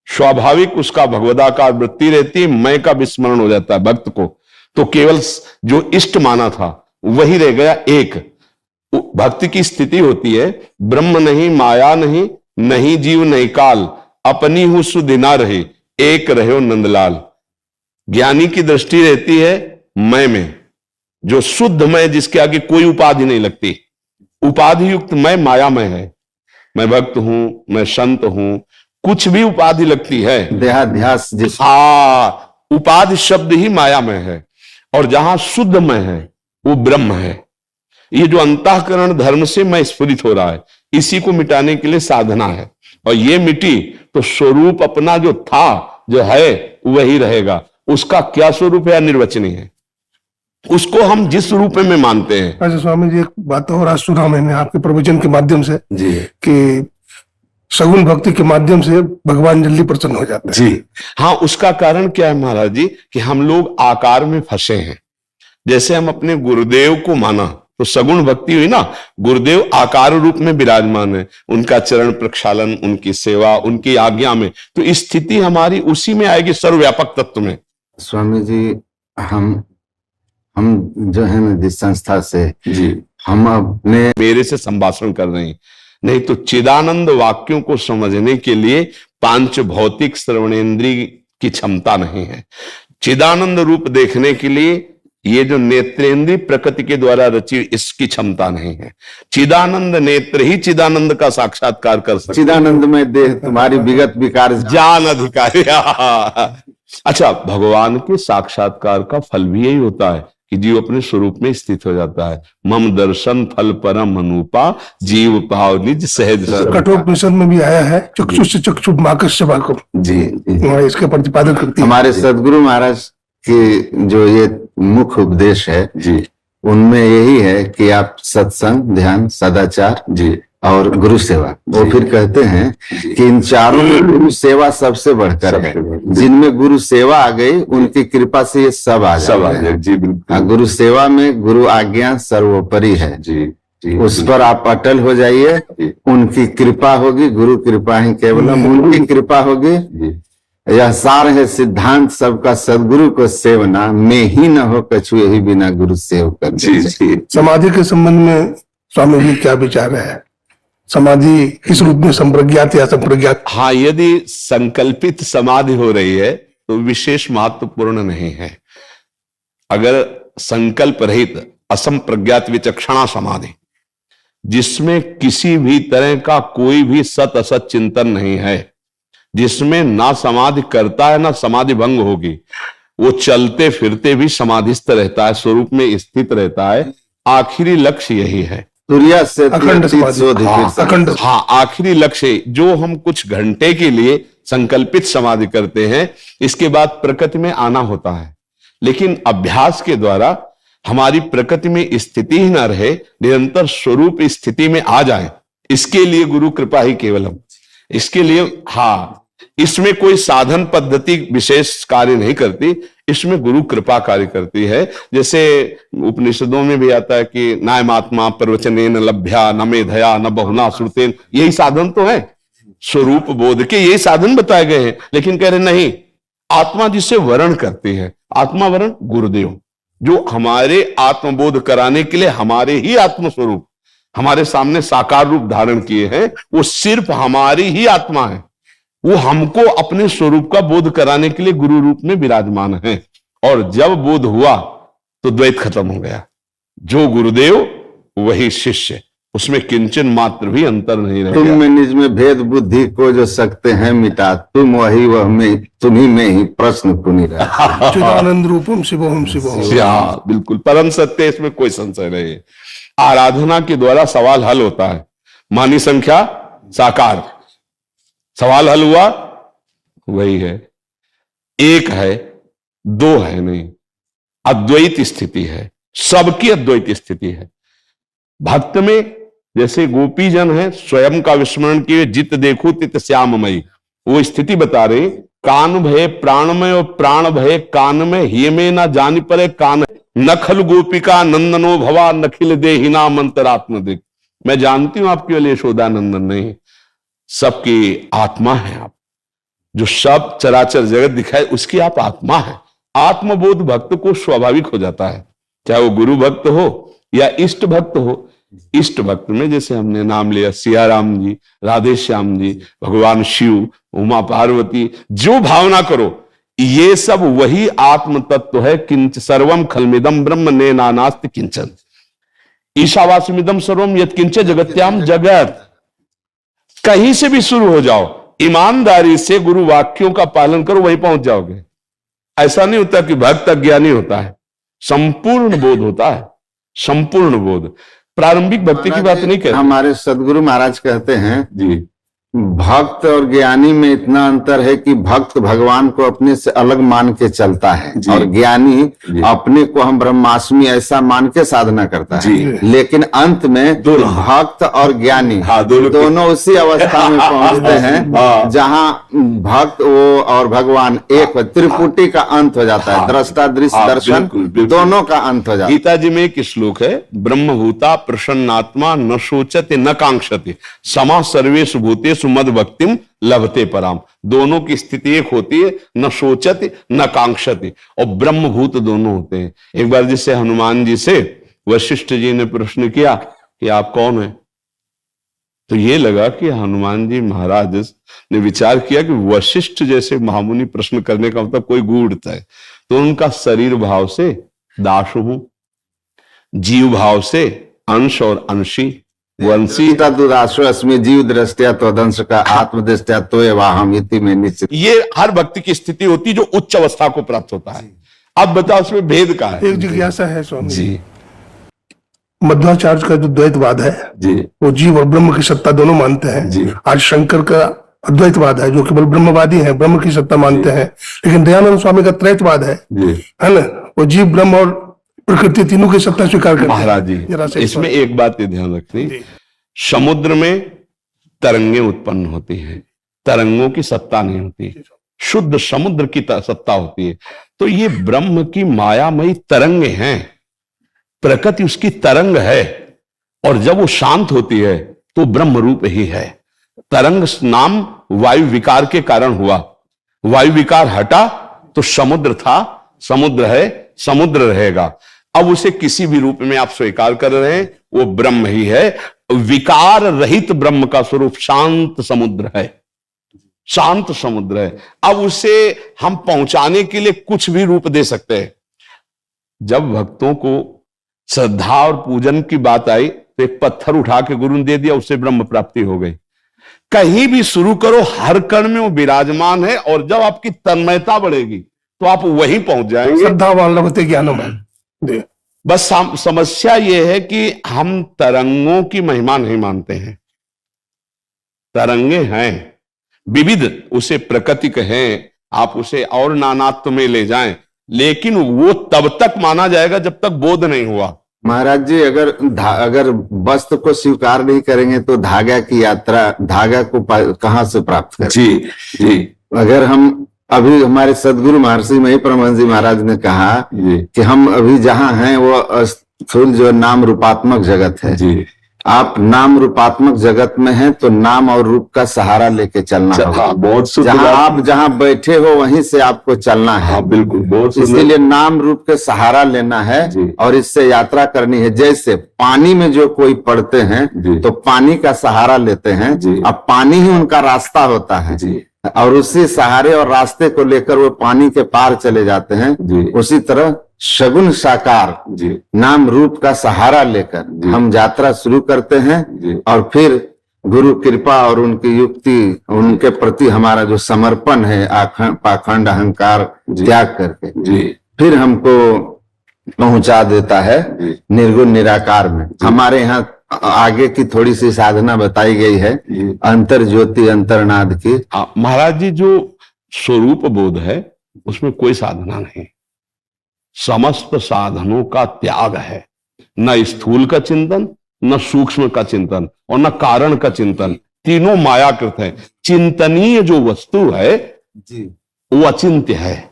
Speaker 2: स्वाभाविक उसका भगवदाकार वृत्ति रहती है, मैं का विस्मरण हो जाता है भक्त को। तो केवल जो इष्ट माना था वही रह गया एक। भक्ति की स्थिति होती है ब्रह्म नहीं, माया नहीं, नहीं जीव नहीं काल, अपनी हूं सुदिना रहे, एक रहे नंदलाल। ज्ञानी की दृष्टि रहती है मैं में, जो शुद्ध मैं, जिसके आगे कोई उपाधि नहीं लगती। उपाधि युक्त मैं मायामय है। मैं भक्त हूं, मैं संत हूं, कुछ भी उपाधि लगती है,
Speaker 6: देहाध्यास जिस
Speaker 2: उपाधि शब्द ही मायामय है। और जहां शुद्ध मैं है वो ब्रह्म है। ये जो अंतःकरण धर्म से मैं स्फुरित हो रहा है, इसी को मिटाने के लिए साधना है। और ये मिटी तो स्वरूप अपना जो था, जो है, वही रहेगा। उसका क्या स्वरूप है निर्वचनीय है, उसको हम जिस रूप में मानते हैं।
Speaker 7: अच्छा स्वामी जी, एक बात और आज सुना मैंने आपके प्रवचन के माध्यम से
Speaker 2: जी
Speaker 7: कि सगुण भक्ति के माध्यम से भगवान जल्दी प्रसन्न हो जाते हैं।
Speaker 2: जी हाँ, उसका कारण क्या है महाराज जी, कि हम लोग आकार में फंसे हैं। जैसे हम अपने गुरुदेव को माना तो सगुण भक्ति हुई ना, गुरुदेव आकार रूप में विराजमान है, उनका चरण प्रक्षालन, उनकी सेवा, उनकी आज्ञा में, तो स्थिति हमारी उसी में आएगी, सर्वव्यापक तत्व में।
Speaker 6: स्वामी जी, हम जो है ना जिस संस्था से
Speaker 2: जी
Speaker 6: हम अपने
Speaker 2: मेरे से संभाषण कर रहे हैं, नहीं तो चिदानंद वाक्यों को समझने के लिए पांच भौतिक श्रवणेन्द्रिय की क्षमता नहीं है। चिदानंद रूप देखने के लिए ये जो नेत्रेंद्रिय प्रकृति के द्वारा रची, इसकी क्षमता नहीं है। चिदानंद नेत्र ही चिदानंद का साक्षात्कार कर सकते।
Speaker 6: चिदानंद में देह तुम्हारी विगत विकार
Speaker 2: ज्ञान अधिकारी। अच्छा, भगवान के साक्षात्कार का फल भी यही होता है कि जीव अपने स्वरूप में स्थित हो जाता है। मम दर्शन फल परम अनुपा, जीव पाव निज सहज।
Speaker 7: कठोपनिषद में भी आया है, चक्षु से चक्षु माकस्य वाकम।
Speaker 6: जी
Speaker 7: इसका प्रतिपादन करती है
Speaker 6: हमारे सदगुरु महाराज के जो ये मुख्य उपदेश है जी, उनमें यही है कि आप सत्संग, ध्यान, सदाचार जी और गुरु सेवा। वो फिर कहते हैं कि इन चारों में गुरु सेवा सबसे बढ़कर है। जिनमें गुरु सेवा आ गई, उनकी कृपा से ये सब आ जाए जी। बिल्कुल, गुरु सेवा में गुरु आज्ञा सर्वोपरि है जी। उस पर आप अटल हो जाइए, उनकी कृपा होगी, गुरु कृपा ही केवलम, उनकी कृपा होगी। यह सार है सिद्धांत सबका, सदगुरु को सेवना, में ही न हो कछु यही बिना गुरु सेव कर।
Speaker 7: समाधि के संबंध में स्वामी जी क्या विचार है? समाधि किस रूप में, संप्रज्ञात या संप्रज्ञात?
Speaker 2: हाँ, यदि संकल्पित समाधि हो रही है तो विशेष महत्वपूर्ण नहीं है। अगर संकल्प रहित असंप्रज्ञात विचक्षणा समाधि, जिसमें किसी भी तरह का कोई भी सत असत चिंतन नहीं है, जिसमें ना समाधि करता है ना समाधि भंग होगी, वो चलते फिरते भी समाधिस्थ रहता है, स्वरूप में स्थित रहता है। आखिरी लक्ष्य यही है,
Speaker 6: तुरिया से
Speaker 7: अखंड समाधि। अखंड,
Speaker 2: हाँ, आखिरी लक्ष्य जो हम कुछ घंटे के लिए संकल्पित समाधि करते हैं, इसके बाद प्रकृति में आना होता है। लेकिन अभ्यास के द्वारा हमारी प्रकृति में स्थिति ही ना रहे, निरंतर स्वरूप स्थिति में आ जाए, इसके लिए गुरु कृपा ही केवलम। इसके लिए हाँ, इसमें कोई साधन पद्धति विशेष कार्य नहीं करती, इसमें गुरु कृपा कार्य करती है। जैसे उपनिषदों में भी आता है कि नायमात्मा प्रवचनेन लभ्या न मेधया न बहुना श्रुतेन, यही साधन तो है, स्वरूप बोध के यही साधन बताए गए हैं। लेकिन कह रहे नहीं, आत्मा जिससे वर्ण करती है, आत्मा वर्ण गुरुदेव, जो हमारे आत्मबोध कराने के लिए हमारे ही आत्मस्वरूप हमारे सामने साकार रूप धारण किए हैं, वो सिर्फ हमारी ही आत्मा है। वो हमको अपने स्वरूप का बोध कराने के लिए गुरु रूप में विराजमान है। और जब बोध हुआ तो द्वैत खत्म हो गया। जो गुरुदेव वही शिष्य, उसमें किंचन मात्र भी अंतर नहीं रह
Speaker 6: तुम
Speaker 2: गया।
Speaker 6: में निज में भेद बुद्धि को जो सकते हैं मिटा, तुम वही वह में, तुम्ही में ही प्रश्न पुनि रहा।
Speaker 7: चिदानंद रूपम शिवोहम शिवोहम।
Speaker 2: हाँ, बिल्कुल परम सत्य, इसमें कोई संशय नहीं है। आराधना के द्वारा सवाल हल होता है। मानी संख्या साकार, सवाल हल हुआ, वही है। एक है, दो है नहीं, अद्वैत स्थिति है, सबकी अद्वैत स्थिति है। भक्त में जैसे गोपी जन है, स्वयं का विस्मरण किए, जित देखो तित श्याममयी, वो स्थिति बता रहे, कान भय प्राणमय और प्राण भय कान में, हिय में ना जान परे कान, नखल गोपिका नंदनो भवा नखिल देहिना मंतरात्म दिख। मैं जानती हूं आपकी वाली यशोदा नंदन नहीं, सबकी आत्मा है आप, जो सब चराचर जगत दिखाए उसकी आप आत्मा है। आत्मबोध भक्त को स्वाभाविक हो जाता है, चाहे वो गुरु भक्त हो या इष्ट भक्त हो। इष्ट भक्त में जैसे हमने नाम लिया सिया राम जी, राधे श्याम जी, भगवान शिव, उमा पार्वती, जो भावना करो ये सब वही आत्म तत्व है। किंच सर्वम खलमिदम ब्रह्म ने नानास्ति किंचन, ईशावास्यमिदम सर्वम यत् किंच जगत्याम जगत। कहीं से भी शुरू हो जाओ, ईमानदारी से गुरु वाक्यों का पालन करो, वहीं पहुंच जाओगे। ऐसा नहीं होता कि भक्त अज्ञानी होता है, संपूर्ण बोध होता है, संपूर्ण बोध। प्रारंभिक भक्ति की बात नहीं कहते।
Speaker 6: हमारे सदगुरु महाराज कहते हैं
Speaker 2: जी,
Speaker 6: भक्त और ज्ञानी में इतना अंतर है कि भक्त भगवान को अपने से अलग मान के चलता है और ज्ञानी अपने को हम ब्रह्मास्मि ऐसा मान के साधना करता है। लेकिन अंत में भक्त और ज्ञानी दोनों उसी अवस्था में पहुंचते हैं जहां भक्त वो और भगवान एक, त्रिपुटी का अंत हो जाता है, दृष्टा दृश्य दर्शन दोनों का अंत हो जाता है।
Speaker 2: गीता जी में एक श्लोक है, ब्रह्मभूता प्रसन्नात्मा न सोचते न कांक्षते समा सर्वेषु भूतेषु मद भक्तिम लभते पराम। दोनों की स्थिति एक होती है, न सोचते न कांक्षते, और ब्रह्मभूत दोनों होते हैं। एक बार जिससे हनुमान जी से वशिष्ठ जी ने प्रश्न किया कि आप कौन है, तो ये लगा कि हनुमान जी महाराज ने विचार किया कि वशिष्ठ जैसे महामुनि प्रश्न करने का मतलब कोई गूढ़ता है, तो उनका शरीर भाव से दास हूं, जीव भाव से अंश और अंशी, वंशी
Speaker 6: दुराशो अस्मि जीव दृष्टिया तदंश का आत्मदृष्टिया तो एवाहम इति में निश्चित।
Speaker 2: ये हर व्यक्ति की स्थिति होती है जो उच्च अवस्था को प्राप्त होता है। अब बताओ उसमें भेद का है।
Speaker 7: एक जिज्ञासा है स्वामी
Speaker 2: जी,
Speaker 7: मध्वाचार्य का जो द्वैतवाद है
Speaker 2: जी,
Speaker 7: वो जीव और ब्रह्म की सत्ता दोनों मानते हैं।
Speaker 2: जी।
Speaker 7: आज शंकर का अद्वैतवाद है जो केवल ब्रह्मवादी है, ब्रह्म की सत्ता मानते हैं। लेकिन दयानंद स्वामी का त्रैतवाद है ना, वो जीव ब्रह्म और प्रकृति तीनों की सत्ता स्वीकार करते हैं।
Speaker 2: महाराज जी, इसमें एक बात ये ध्यान रखनी, समुद्र में तरंगें उत्पन्न होती हैं, तरंगों की सत्ता नहीं होती, शुद्ध समुद्र की सत्ता होती है। तो ये ब्रह्म की मायामयी तरंगे हैं, प्रकृति उसकी तरंग है, और जब वो शांत होती है तो ब्रह्म रूप ही है। तरंग नाम वायु विकार के कारण हुआ, वायु विकार हटा तो समुद्र था, समुद्र है, समुद्र रहेगा। अब उसे किसी भी रूप में आप स्वीकार कर रहे हैं, वो ब्रह्म ही है। विकार रहित ब्रह्म का स्वरूप शांत समुद्र है, शांत समुद्र है। अब उसे हम पहुंचाने के लिए कुछ भी रूप दे सकते हैं। जब भक्तों को श्रद्धा और पूजन की बात आई तो एक पत्थर उठा के गुरु ने दे दिया, उससे ब्रह्म प्राप्ति हो गई। कहीं भी शुरू करो, हर कण में वो विराजमान है, और जब आपकी तन्मयता बढ़ेगी तो आप वहीं पहुंच जाएंगे।
Speaker 7: श्रद्धावान लगते ज्ञानों।
Speaker 2: बस समस्या यह है कि हम तरंगों की महिमा नहीं मानते हैं। तरंगे हैं विविध, उसे प्रकृति कहें, आप उसे और नानात्व में ले जाएं, लेकिन वो तब तक माना जाएगा जब तक बोध नहीं हुआ।
Speaker 6: महाराज जी, अगर वस्त्र को स्वीकार नहीं करेंगे तो धागा की यात्रा, धागा को कहाँ से प्राप्त करें?
Speaker 2: जी जी।
Speaker 6: अगर हम अभी, हमारे सदगुरु महर्षि मही परमहंस जी महाराज ने कहा कि हम अभी जहाँ हैं वो स्थूल जो नाम रूपात्मक जगत है जी। आप नाम रूपात्मक जगत में हैं तो नाम और रूप का सहारा लेके चलना होगा।
Speaker 2: बहुत
Speaker 6: जहाँ आप जहाँ बैठे हो वहीं से आपको चलना है।
Speaker 2: हाँ, बिल्कुल, बहुत
Speaker 6: इसीलिए नाम रूप के सहारा लेना है और इससे यात्रा करनी है। जैसे पानी में जो कोई पड़ते हैं तो पानी का सहारा लेते हैं, अब पानी ही उनका रास्ता होता है और उसी सहारे और रास्ते को लेकर वो पानी के पार चले जाते हैं। उसी तरह शगुन साकार नाम रूप का सहारा लेकर हम यात्रा शुरू करते हैं और फिर गुरु कृपा और उनकी युक्ति, उनके प्रति हमारा जो समर्पण है, पाखंड अहंकार त्याग करके फिर हमको पहुंचा देता है निर्गुण निराकार में। हमारे यहाँ आगे की थोड़ी सी साधना बताई गई है, अंतर ज्योति अंतर्नाद की।
Speaker 2: महाराज जी, जो स्वरूप बोध है उसमें कोई साधना नहीं, समस्त साधनों का त्याग है। न स्थूल का चिंतन, न सूक्ष्म का चिंतन और न कारण का चिंतन, तीनों मायाकृत है। चिंतनीय जो वस्तु है वो अचिंत्य है,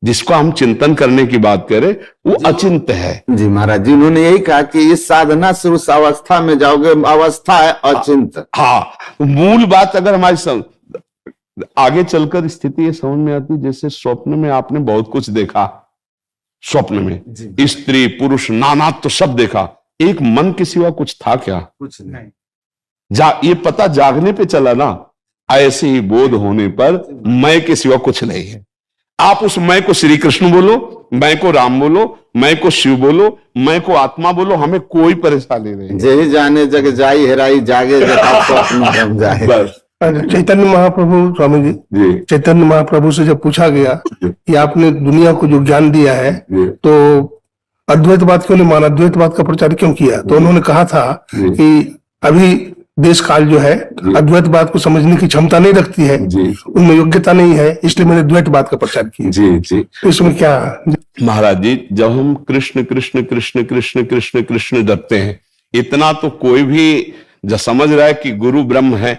Speaker 2: जिसको हम चिंतन करने की बात करें वो अचिंत्य है।
Speaker 6: जी महाराज जी, उन्होंने यही कहा कि इस साधना से उस अवस्था में जाओगे, अवस्था है अचिंत।
Speaker 2: हाँ, मूल बात अगर हमारी आगे चलकर स्थिति ये समझ में आती, जैसे स्वप्न में आपने बहुत कुछ देखा, स्वप्न में स्त्री पुरुष नानात्व तो सब देखा, एक मन के सिवा कुछ था क्या?
Speaker 6: कुछ नहीं।
Speaker 2: ये पता जागने पे चला ना, ऐसे ही बोध होने पर मैं के सिवा कुछ नहीं है। आप उस मैं को श्री कृष्ण बोलो, मैं को राम बोलो, मैं को शिव बोलो, मैं को आत्मा बोलो, हमें कोई परेशानी नहीं।
Speaker 6: जय जाने जग जाई हेराई, जागे जग स्वप्न रम जाए।
Speaker 2: बस
Speaker 7: चैतन्य महाप्रभु स्वामी जी, चैतन्य महाप्रभु से जब पूछा गया कि आपने दुनिया को जो ज्ञान दिया है तो अद्वैतवाद क्यों नहीं माना, अद्वैतवाद का प्रचार क्यों किया? तो उन्होंने कहा था कि अभी देश काल जो है अद्वैतवाद को समझने की क्षमता नहीं रखती है, उनमें योग्यता नहीं है, इसलिए मैंने द्वैतवाद का प्रचार किया।
Speaker 2: जी
Speaker 7: तो इसमें क्या
Speaker 2: महाराज जी, जब हम कृष्ण कृष्ण कृष्ण कृष्ण कृष्ण कृष्ण जपते हैं, इतना तो कोई भी जो समझ रहा है कि गुरु ब्रह्म है,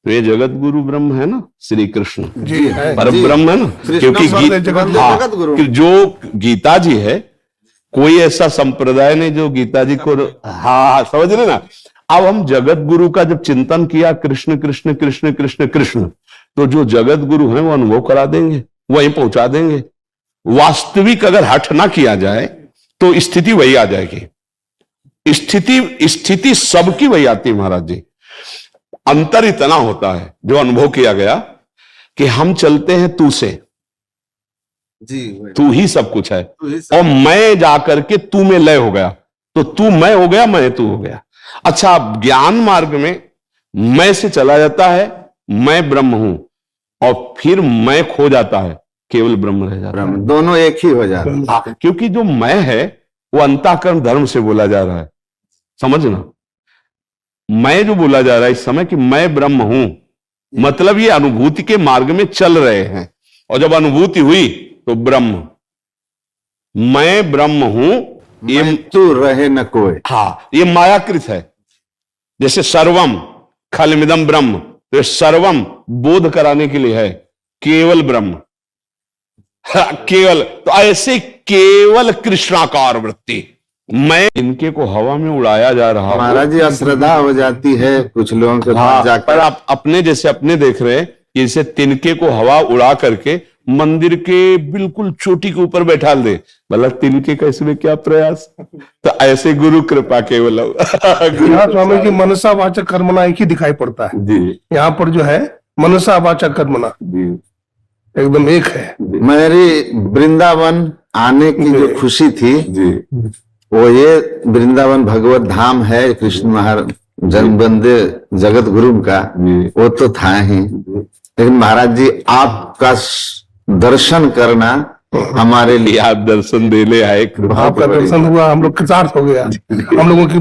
Speaker 2: तो ये जगत गुरु ब्रह्म है ना, श्री कृष्ण
Speaker 7: जी है,
Speaker 2: पर ब्रह्म है ना, क्योंकि
Speaker 6: जगत गुरु
Speaker 2: कि जो गीता जी है, कोई ऐसा संप्रदाय नहीं जो गीता जी को हाँ समझ रहे ना। अब हम जगत गुरु का जब चिंतन किया, कृष्ण कृष्ण कृष्ण कृष्ण कृष्ण, तो जो जगत गुरु हैं वो अनुभव करा देंगे, वहीं पहुंचा देंगे। वास्तविक अगर हठ ना किया जाए तो स्थिति वही आ जाएगी। स्थिति सबकी वही आती है महाराज जी। अंतर इतना होता है जो अनुभव किया गया कि हम चलते हैं तू से, तू ही सब कुछ है, और मैं जाकर के तू में लय हो गया, तो तू मैं हो गया, मैं तू हो गया। अच्छा, ज्ञान मार्ग में मैं से चला जाता है, मैं ब्रह्म हूं, और फिर मैं खो जाता है, केवल ब्रह्म रह जाता है।
Speaker 6: दोनों एक ही हो जाते हैं,
Speaker 2: क्योंकि जो मैं है वो अंतःकरण धर्म से बोला जा रहा है, समझना। मैं जो बोला जा रहा है इस समय कि मैं ब्रह्म हूं, मतलब ये अनुभूति के मार्ग में चल रहे हैं, और जब अनुभूति हुई तो ब्रह्म, मैं ब्रह्म हूं, ये
Speaker 6: तू रहे न कोई।
Speaker 2: हाँ, ये मायाकृत है। जैसे सर्वम खलमिदम ब्रह्म, तो ये सर्वम बोध कराने के लिए है, केवल ब्रह्म, केवल। तो ऐसे केवल कृष्णाकार वृत्ति, मैं इनके को हवा में उड़ाया जा रहा
Speaker 6: महाराज जी, अश्रद्धा हो जाती है कुछ लोगों के पास जाकर।
Speaker 2: पर आप अपने जैसे अपने देख रहे हैं, जैसे तिनके को हवा उड़ा करके मंदिर के बिल्कुल चोटी के ऊपर बैठा दे, मतलब तिनके का इसमें क्या प्रयास। तो ऐसे गुरु कृपा केवल
Speaker 7: यहाँ स्वामी जी मनसा वाचक कर्मणा एक ही दिखाई पड़ता है
Speaker 2: जी।
Speaker 7: यहाँ पर जो है मनसा वाचक कर्मणा एकदम एक है।
Speaker 6: मेरी वृंदावन आने की जो खुशी थी वो ये वृंदावन भगवत धाम है, कृष्ण महाराज जन्मबंदे जगत गुरु का, वो तो था ही, लेकिन महाराज जी आपका दर्शन करना हमारे लिए,
Speaker 2: आप दर्शन देने आए,
Speaker 7: आपका दर्शन हुआ, हम लोग कृतार्थ हो गया। हम लोगों की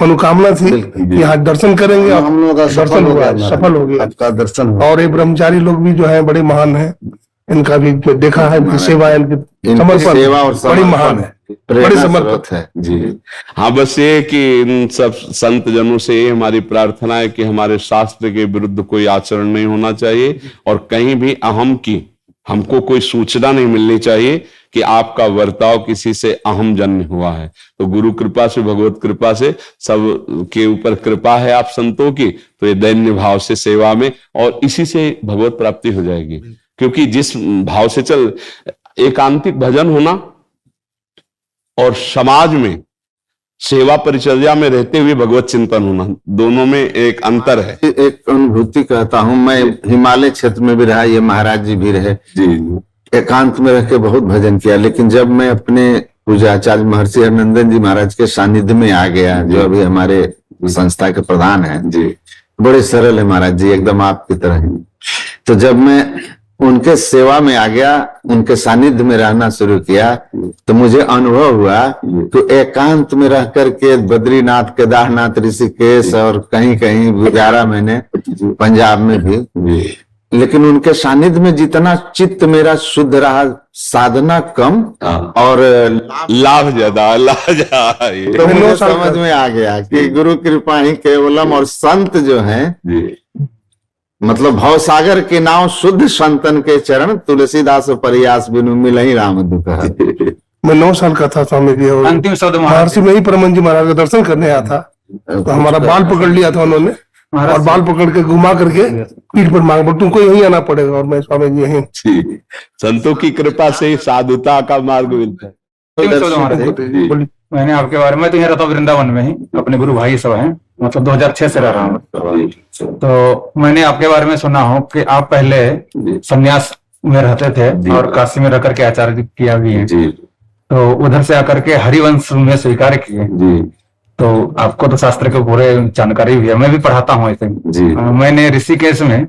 Speaker 7: मनोकामना थी कि यहाँ दर्शन करेंगे,
Speaker 6: हम लोगों का
Speaker 7: दर्शन हुआ, सफल हो गया।
Speaker 6: आपका दर्शन हुआ।
Speaker 7: और ये ब्रह्मचारी लोग भी जो है बड़े महान हैं, इनका भी देखा है, इनकी सेवा, इनकी समर्पण
Speaker 6: सेवा और
Speaker 7: बड़ी महान है, बड़ी समर्पण
Speaker 6: है जी।
Speaker 2: हाँ, बस ये कि इन सब संत जनों से ये हमारी प्रार्थना है कि हमारे शास्त्र के विरुद्ध कोई आचरण नहीं होना चाहिए, और कहीं भी अहम की हमको कोई सूचना नहीं मिलनी चाहिए कि आपका वर्ताव किसी से अहम जन्य हुआ है। तो गुरु कृपा से, भगवत कृपा से सब के ऊपर कृपा है आप संतों की, तो ये दैन्य भाव से सेवा में, और इसी से भगवत प्राप्ति हो जाएगी। क्योंकि जिस भाव से चल, एकांतिक भजन होना और समाज में सेवा परिचर्या में रहते हुए भगवत चिंतन होना, दोनों में एक अंतर है।
Speaker 6: एक अनुभूति कहता हूँ, मैं हिमालय क्षेत्र में भी रहा, ये महाराज जी भी रहे जी, एकांत में रह के बहुत भजन किया, लेकिन जब मैं अपने पूजा आचार्य महर्षि हरनंदन जी महाराज के सानिध्य में आ गया, जो अभी हमारे संस्था के प्रधान है जी, बड़े सरल है महाराज जी, एकदम आपकी तरह ही। तो जब मैं उनके सेवा में आ गया, उनके सानिध्य में रहना शुरू किया, तो मुझे अनुभव हुआ कि एकांत में रह करके बद्रीनाथ, केदारनाथ, ऋषिकेश और कहीं कहीं गुजारा मैंने, पंजाब में भी, लेकिन उनके सानिध्य में जितना चित्त मेरा शुद्ध रहा, साधना कम और
Speaker 2: लाभ ज्यादा, लाभ ज्यादा।
Speaker 6: तो मुझे समझ में आ गया कि गुरु कृपा ही केवलम। और संत जो हैं, मतलब भव सागर के नाव शुद्ध संतन के चरण, तुलसीदास प्रयास बिनु मिलहि राम दुख।
Speaker 7: मैं 9 साल का था स्वामी जी, और
Speaker 5: अंतिम शब्द
Speaker 7: महर्षि में ही परमन जी महाराज का दर्शन करने आया था, तो हमारा बाल पकड़ लिया था उन्होंने, और बाल पकड़ के घुमा करके पीठ पर मांग, बोल तुमको यहीं आना पड़ेगा, और मैं स्वामी जी यहीं।
Speaker 2: संतों की कृपा से ही साधुता का मार्ग मिलता है।
Speaker 5: अंतिम शब्द महाराज जी। मैंने आपके बारे में, तो यहाँ रहता हूँ वृंदावन में ही, अपने गुरु भाई सब हैं, मतलब 2006 से रह रहा हूँ। तो मैंने आपके बारे में सुना हूँ कि आप पहले संन्यास में रहते थे और काशी में रह करके आचार्य किया भी है, तो उधर से आकर के हरिवंश में स्वीकार किए। तो आपको तो शास्त्र के पूरे जानकारी भी है, मैं भी पढ़ाता हूँ ऐसे। मैंने ऋषिकेश में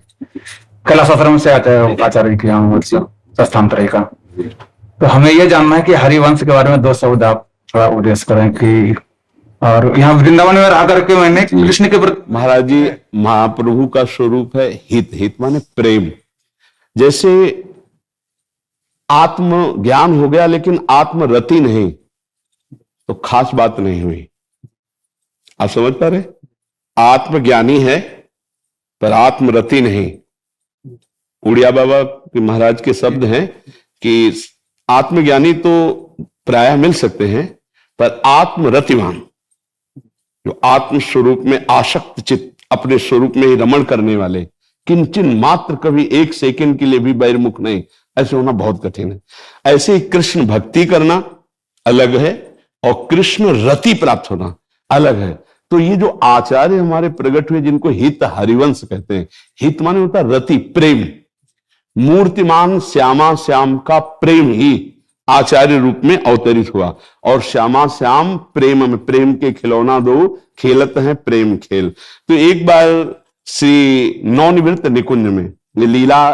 Speaker 5: कैलाश आश्रम से आचार्य किया हूँ, स्थानांतरण का। तो हमें ये जानना है कि हरिवंश के बारे में 2 शब्द आप थोड़ा उपदेश करें कि, और यहाँ वृंदावन में रह करके मैंने कृष्ण के प्रति।
Speaker 2: महाराज जी, महाप्रभु का स्वरूप है हित। हित माने प्रेम। जैसे आत्म ज्ञान हो गया लेकिन आत्मरति नहीं, तो खास बात नहीं हुई। आप समझ पा रहे? आत्मज्ञानी है पर आत्मरति नहीं। उड़िया बाबा के महाराज के शब्द हैं कि आत्मज्ञानी तो प्रायः मिल सकते हैं, पर आत्मरतिवान, जो आत्म स्वरूप में आसक्त चित्त, अपने स्वरूप में ही रमण करने वाले, किंचन मात्र कभी 1 सेकंड के लिए भी बहिर्मुख नहीं, ऐसे होना बहुत कठिन है। ऐसे ही कृष्ण भक्ति करना अलग है और कृष्ण रति प्राप्त होना अलग है। तो ये जो आचार्य हमारे प्रकट हुए, जिनको हित हरिवंश कहते हैं, हित माने होता रति, प्रेम। मूर्तिमान श्यामा श्याम का प्रेम ही आचार्य रूप में अवतरित हुआ। और श्यामा श्याम प्रेम में, प्रेम के खिलौना दो, खेलत हैं प्रेम खेल। तो एक बार श्री नवनिवृत्त निकुंज में, ये लीला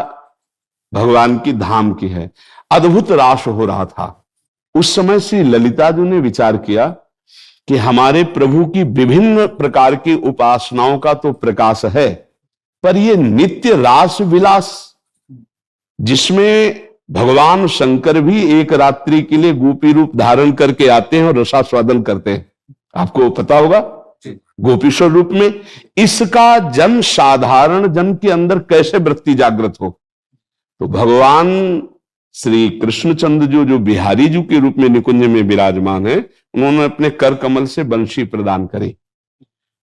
Speaker 2: भगवान की धाम की है, अद्भुत रास हो रहा था। उस समय श्री ललिता जी ने विचार किया कि हमारे प्रभु की विभिन्न प्रकार की उपासनाओं का तो प्रकाश है, पर ये नित्य रास विलास, जिसमें भगवान शंकर भी एक रात्रि के लिए गोपी रूप धारण करके आते हैं और रसास्वादन करते हैं, आपको पता होगा, गोपीश्वर रूप में, इसका जन साधारण जन के अंदर कैसे वृत्ति जागृत हो। तो भगवान श्री कृष्णचंद्र जो बिहारी जी के रूप में निकुंज में विराजमान है, उन्होंने अपने कर कमल से बंशी प्रदान करी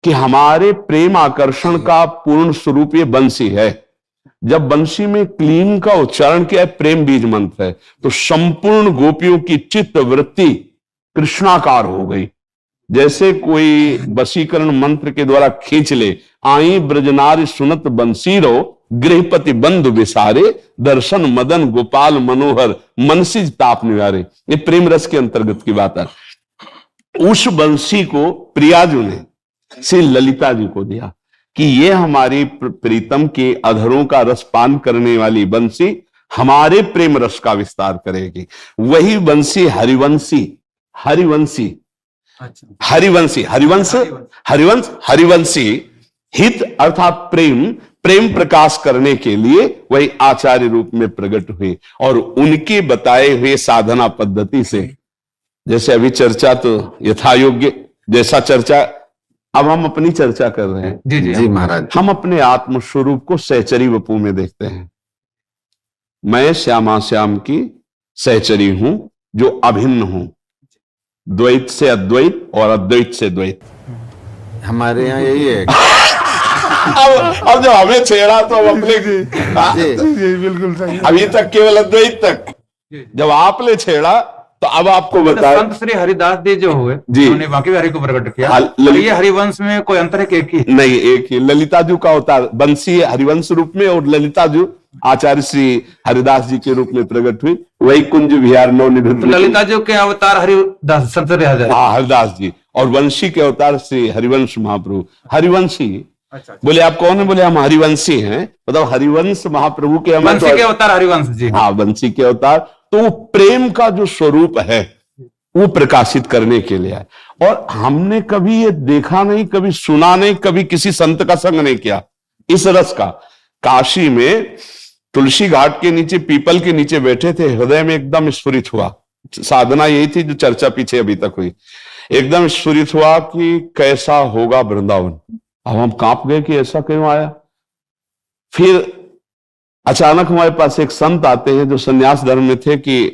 Speaker 2: कि हमारे प्रेम आकर्षण का पूर्ण स्वरूप ये बंशी है। जब बंशी में क्लीन का उच्चारण किया, प्रेम बीज मंत्र है, तो संपूर्ण गोपियों की चित्त वृत्ति कृष्णाकार हो गई। जैसे कोई वशीकरण मंत्र के द्वारा खींच ले, आई ब्रजनारी सुनत बंसीरो, गृहपति बंधु विसारे, दर्शन मदन गोपाल मनोहर, मनसिज ताप निवारे। ये प्रेम रस के अंतर्गत की बात है। उस बंसी को प्रियाजू ने श्री ललिता जी को दिया कि ये हमारी प्रीतम के अधरों का रसपान करने वाली बंसी हमारे प्रेम रस का विस्तार करेगी। वही बंसी हरिवंशी, हरिवंशी, हरिवंशी, हरिवंश, हरिवंश, हरिवंशी, हित अर्थात प्रेम, प्रेम प्रकाश करने के लिए वही आचार्य रूप में प्रकट हुए। और उनके बताए हुए साधना पद्धति से, जैसे अभी चर्चा तो यथा योग्य जैसा चर्चा, अब हम अपनी चर्चा कर रहे हैं।
Speaker 6: जी जी जी महाराज।
Speaker 2: हम अपने आत्म स्वरूप को सहचरी वपु में देखते हैं। मैं श्यामा श्याम की सहचरी हूं, जो अभिन्न हूं, द्वैत से अद्वैत और अद्वैत से द्वैत।
Speaker 6: हमारे यहाँ यही है।
Speaker 2: अब जब हमें छेड़ा तो हम अपने
Speaker 7: बिल्कुल सही।
Speaker 2: अभी तक केवल अद्वैत तक, जब आपने छेड़ा तो अब आपको बताएं।
Speaker 5: संत श्री हरिदास जी जो हुए,
Speaker 2: जी,
Speaker 5: उन्होंने बाकी हरि को प्रकट किया।
Speaker 2: ललिता,
Speaker 5: ये हरिवंश में कोई अंतर है कि एक ही?
Speaker 2: नहीं, एक ही। ललिता जी का अवतार बंसी हरिवंश रूप में, और ललिता जी आचार्य श्री हरिदास जी के रूप में प्रकट हुई। वही कुंज विहार नवनिवृत्त
Speaker 5: ललिता जी के अवतार हरिदास, संत
Speaker 2: हरिदास जी, और वंशी के अवतार श्री हरिवंश महाप्रभु। हरिवंशी बोले आप कौन है? बोले हम हरिवंशी हैं। मतलब हरिवंश महाप्रभु के
Speaker 5: वंशी के अवतार हरिवंश जी।
Speaker 2: हाँ, वंशी के अवतार। तो वो प्रेम का जो स्वरूप है वो प्रकाशित करने के लिए है। और हमने कभी ये देखा नहीं, कभी सुना नहीं, कभी किसी संत का संग नहीं किया इस रस का। काशी में तुलसी घाट के नीचे पीपल के नीचे बैठे थे, हृदय में एकदम स्फुरित हुआ, साधना यही थी जो चर्चा पीछे अभी तक हुई, एकदम स्फुरित हुआ कि कैसा होगा वृंदावन। अब हम कांप गए कि ऐसा क्यों आया। फिर अचानक हमारे पास एक संत आते हैं जो संन्यास धर्म में थे कि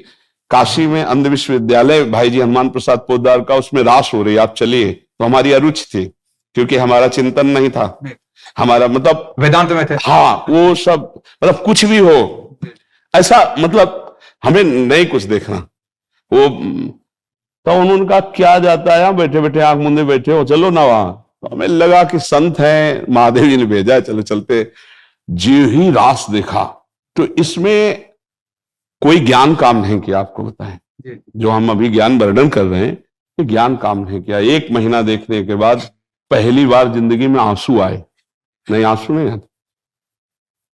Speaker 2: काशी में अंध विश्वविद्यालय भाई जी हनुमान प्रसाद पोद्दार का, उसमें रास हो रही, आप चलिए। तो हमारी अरुचि थी, क्योंकि हमारा चिंतन नहीं था, हमारा मतलब
Speaker 5: वेदांत में थे।
Speaker 2: हाँ, वो सब मतलब कुछ भी हो ऐसा, मतलब हमें नहीं कुछ देखना। वो तो उन्होंने कहा क्या जाता है, बैठे बैठे आंख मूंदे बैठे हो, चलो ना वहां। तो हमें लगा कि संत हैं, महादेव जी ने भेजा, चलो चलते। जो ही रास देखा तो इसमें कोई ज्ञान काम नहीं किया, आपको बताएं जो हम अभी ज्ञान वर्णन कर रहे हैं, ये ज्ञान काम नहीं किया। 1 महीना देखने के बाद पहली बार जिंदगी में आंसू आए। नहीं, आंसू नहीं आते।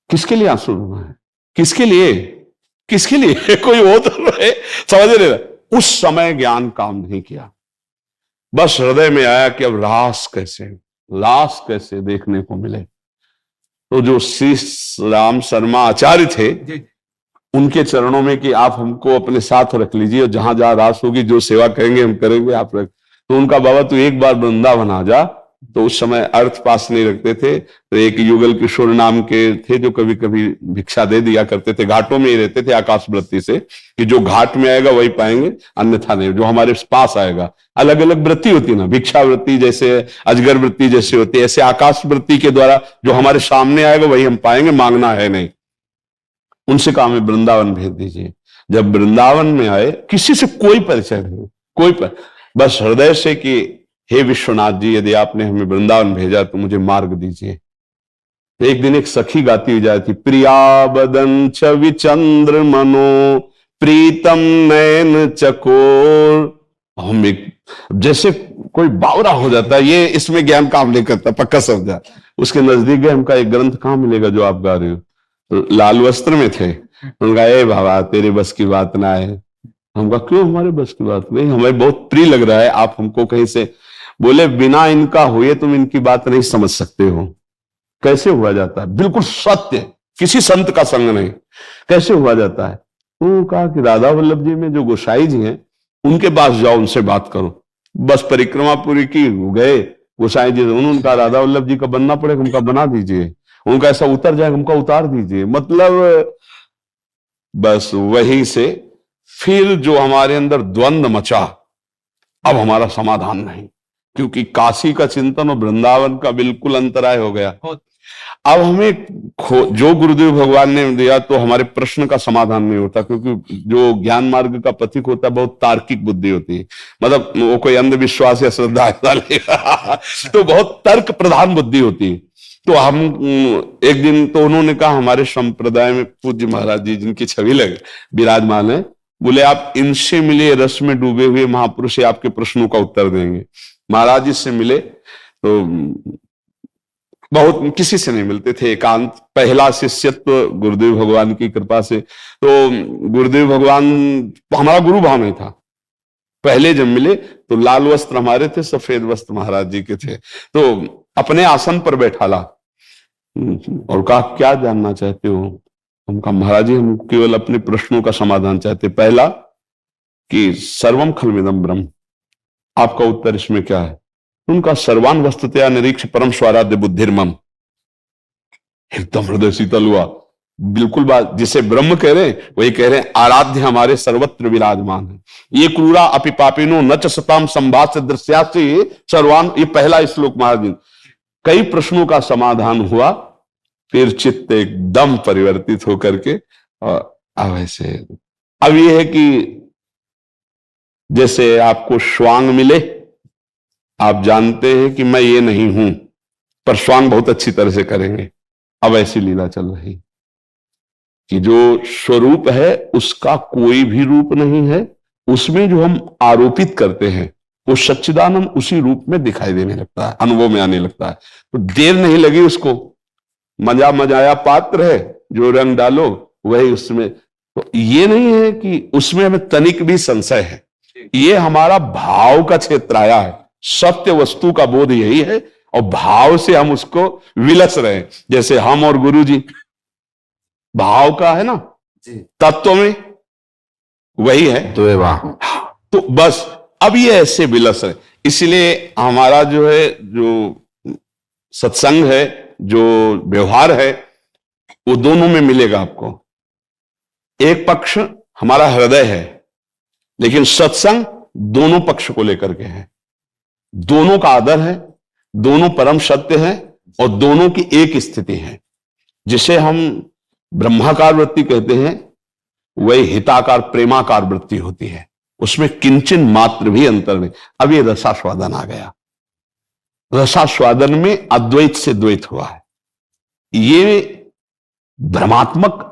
Speaker 2: किसके लिए आंसू रोना है, किसके लिए, किसके लिए कोई हो तो रहे, समझ रहे। उस समय ज्ञान काम नहीं किया, बस हृदय में आया कि अब रास कैसे, लाश कैसे देखने को मिले। तो जो श्री राम शर्मा आचार्य थे, उनके चरणों में कि आप हमको अपने साथ रख लीजिए, और जहां जहां रास होगी जो सेवा करेंगे हम करेंगे, आप रख। तो उनका बाबा तू एक बार वृंदावन आ जा। तो उस समय अर्थ पास नहीं रखते थे, तो एक युगल किशोर नाम के थे जो कभी कभी भिक्षा दे दिया करते थे, घाटों में ही रहते थे आकाश वृत्ति से, कि जो घाट में आएगा वही पाएंगे, अन्यथा नहीं, जो हमारे पास आएगा। अलग अलग वृत्ति होती ना, भिक्षा वृत्ति जैसे, अजगर वृत्ति जैसे होती है, ऐसे आकाश वृत्ति के द्वारा जो हमारे सामने आएगा वही हम पाएंगे, मांगना है नहीं। उनसे कहा हमें वृंदावन भेज दीजिए। जब वृंदावन में आए, किसी से कोई परिचय नहीं, बस हृदय से कि हे विश्वनाथ जी, यदि आपने हमें वृंदावन भेजा तो मुझे मार्ग दीजिए। तो एक दिन एक सखी गाती हुई जाती, प्रिया बदन छवि चंद्र मनो प्रीतम नयन चकोर। हम एक जैसे कोई बावरा हो जाता है, ये इसमें ज्ञान काम नहीं करता, पक्का समझा। उसके नजदीक गए, हमका एक ग्रंथ कहाँ मिलेगा जो आप गा रहे हो। तो लाल वस्त्र में थे, उनका ए बाबा तेरे बस की बात ना है। हमका क्यों हमारे बस की बात नहीं, हमें बहुत प्रिय लग रहा है, आप हमको कहीं से। बोले बिना इनका हुए तुम इनकी बात नहीं समझ सकते हो। कैसे हुआ जाता है, बिल्कुल सत्य, किसी संत का संग नहीं, कैसे हुआ जाता है। उन्होंने कहा कि राधा वल्लभ जी में जो गोसाई जी हैं उनके पास जाओ, उनसे बात करो। बस परिक्रमा पूरी की, गए गोसाई जी, उन्होंने कहा राधा वल्लभ जी का बनना पड़ेगा, उनका बना दीजिए, उनका ऐसा उतर जाए उनका उतार दीजिए। मतलब बस वही से फिर जो हमारे अंदर द्वंद्व मचा, अब हमारा समाधान नहीं, क्योंकि काशी का चिंतन और वृंदावन का बिल्कुल अंतराय हो गया। अब हमें जो गुरुदेव भगवान ने दिया तो हमारे प्रश्न का समाधान नहीं होता, क्योंकि जो ज्ञान मार्ग का पथिक होता है बहुत तार्किक बुद्धि होती है, मतलब वो कोई अंधविश्वास या श्रद्धा लेगा तो बहुत तर्क प्रधान बुद्धि होती है। तो हम एक दिन तो उन्होंने कहा, हमारे संप्रदाय में पूज्य महाराज जी जिनकी छवि लगे विराजमान है, बोले आप इनसे मिले, रस में डूबे हुए महापुरुष आपके प्रश्नों का उत्तर देंगे। महाराज जी से मिले तो बहुत किसी से नहीं मिलते थे, एकांत, पहला शिष्यत्व गुरुदेव भगवान की कृपा से। तो गुरुदेव भगवान हमारा गुरु भाव नहीं था। पहले जब मिले तो लाल वस्त्र हमारे थे, सफेद वस्त्र महाराज जी के थे। तो अपने आसन पर बैठाला और कहा क्या जानना चाहते हो। हम कहा महाराज जी हम केवल अपने प्रश्नों का समाधान चाहते। पहला कि सर्वम खलविदम ब्रह्म, आपका उत्तर इसमें क्या है। उनका सर्वान वस्तुतया निरीक्ष परम स्वाराध्य बुद्धिर्मम। एकदम हृदय शीतल हुआ, बिल्कुल बात जिसे ब्रह्म कह रहे हैं वही कह रहे हैं, आराध्य हमारे सर्वत्र विराजमान है। ये क्रूरा अपि पापिनो न च सताम संभाष्य दृश्यासि सर्वान, ये पहला श्लोक महाराज जी। कई प्रश्नों का समाधान हुआ, फिर चित्त एकदम परिवर्तित होकर के, और अब ऐसे अब ये है कि जैसे आपको श्वांग मिले, आप जानते हैं कि मैं ये नहीं हूं, पर श्वांग बहुत अच्छी तरह से करेंगे। अब ऐसी लीला चल रही कि जो स्वरूप है उसका कोई भी रूप नहीं है, उसमें जो हम आरोपित करते हैं वो सच्चिदानंद उसी रूप में दिखाई देने लगता है, अनुभव में आने लगता है। तो देर नहीं लगी उसको, मजा मजाया पात्र है, जो रंग डालो वही उसमें। तो ये नहीं है कि उसमें हमें तनिक भी संशय है, ये हमारा भाव का क्षेत्र आया है। सत्य वस्तु का बोध यही है, और भाव से हम उसको विलस रहे। जैसे हम और गुरु जी, भाव का है ना,
Speaker 6: जी
Speaker 2: तत्व में वही है।
Speaker 6: तो वाह
Speaker 2: तो बस अब ये ऐसे विलस है, इसलिए हमारा जो है, जो सत्संग है, जो व्यवहार है, वो दोनों में मिलेगा आपको। एक पक्ष हमारा हृदय है, लेकिन सत्संग दोनों पक्ष को लेकर के है, दोनों का आदर है, दोनों परम सत्य है, और दोनों की एक स्थिति है, जिसे हम ब्रह्माकार वृत्ति कहते हैं। वही हिताकार प्रेमाकार वृत्ति होती है, उसमें किंचन मात्र भी अंतर नहीं। अब ये रसास्वादन आ गया, रसास्वादन में अद्वैत से द्वैत हुआ है। ये भ्रमात्मक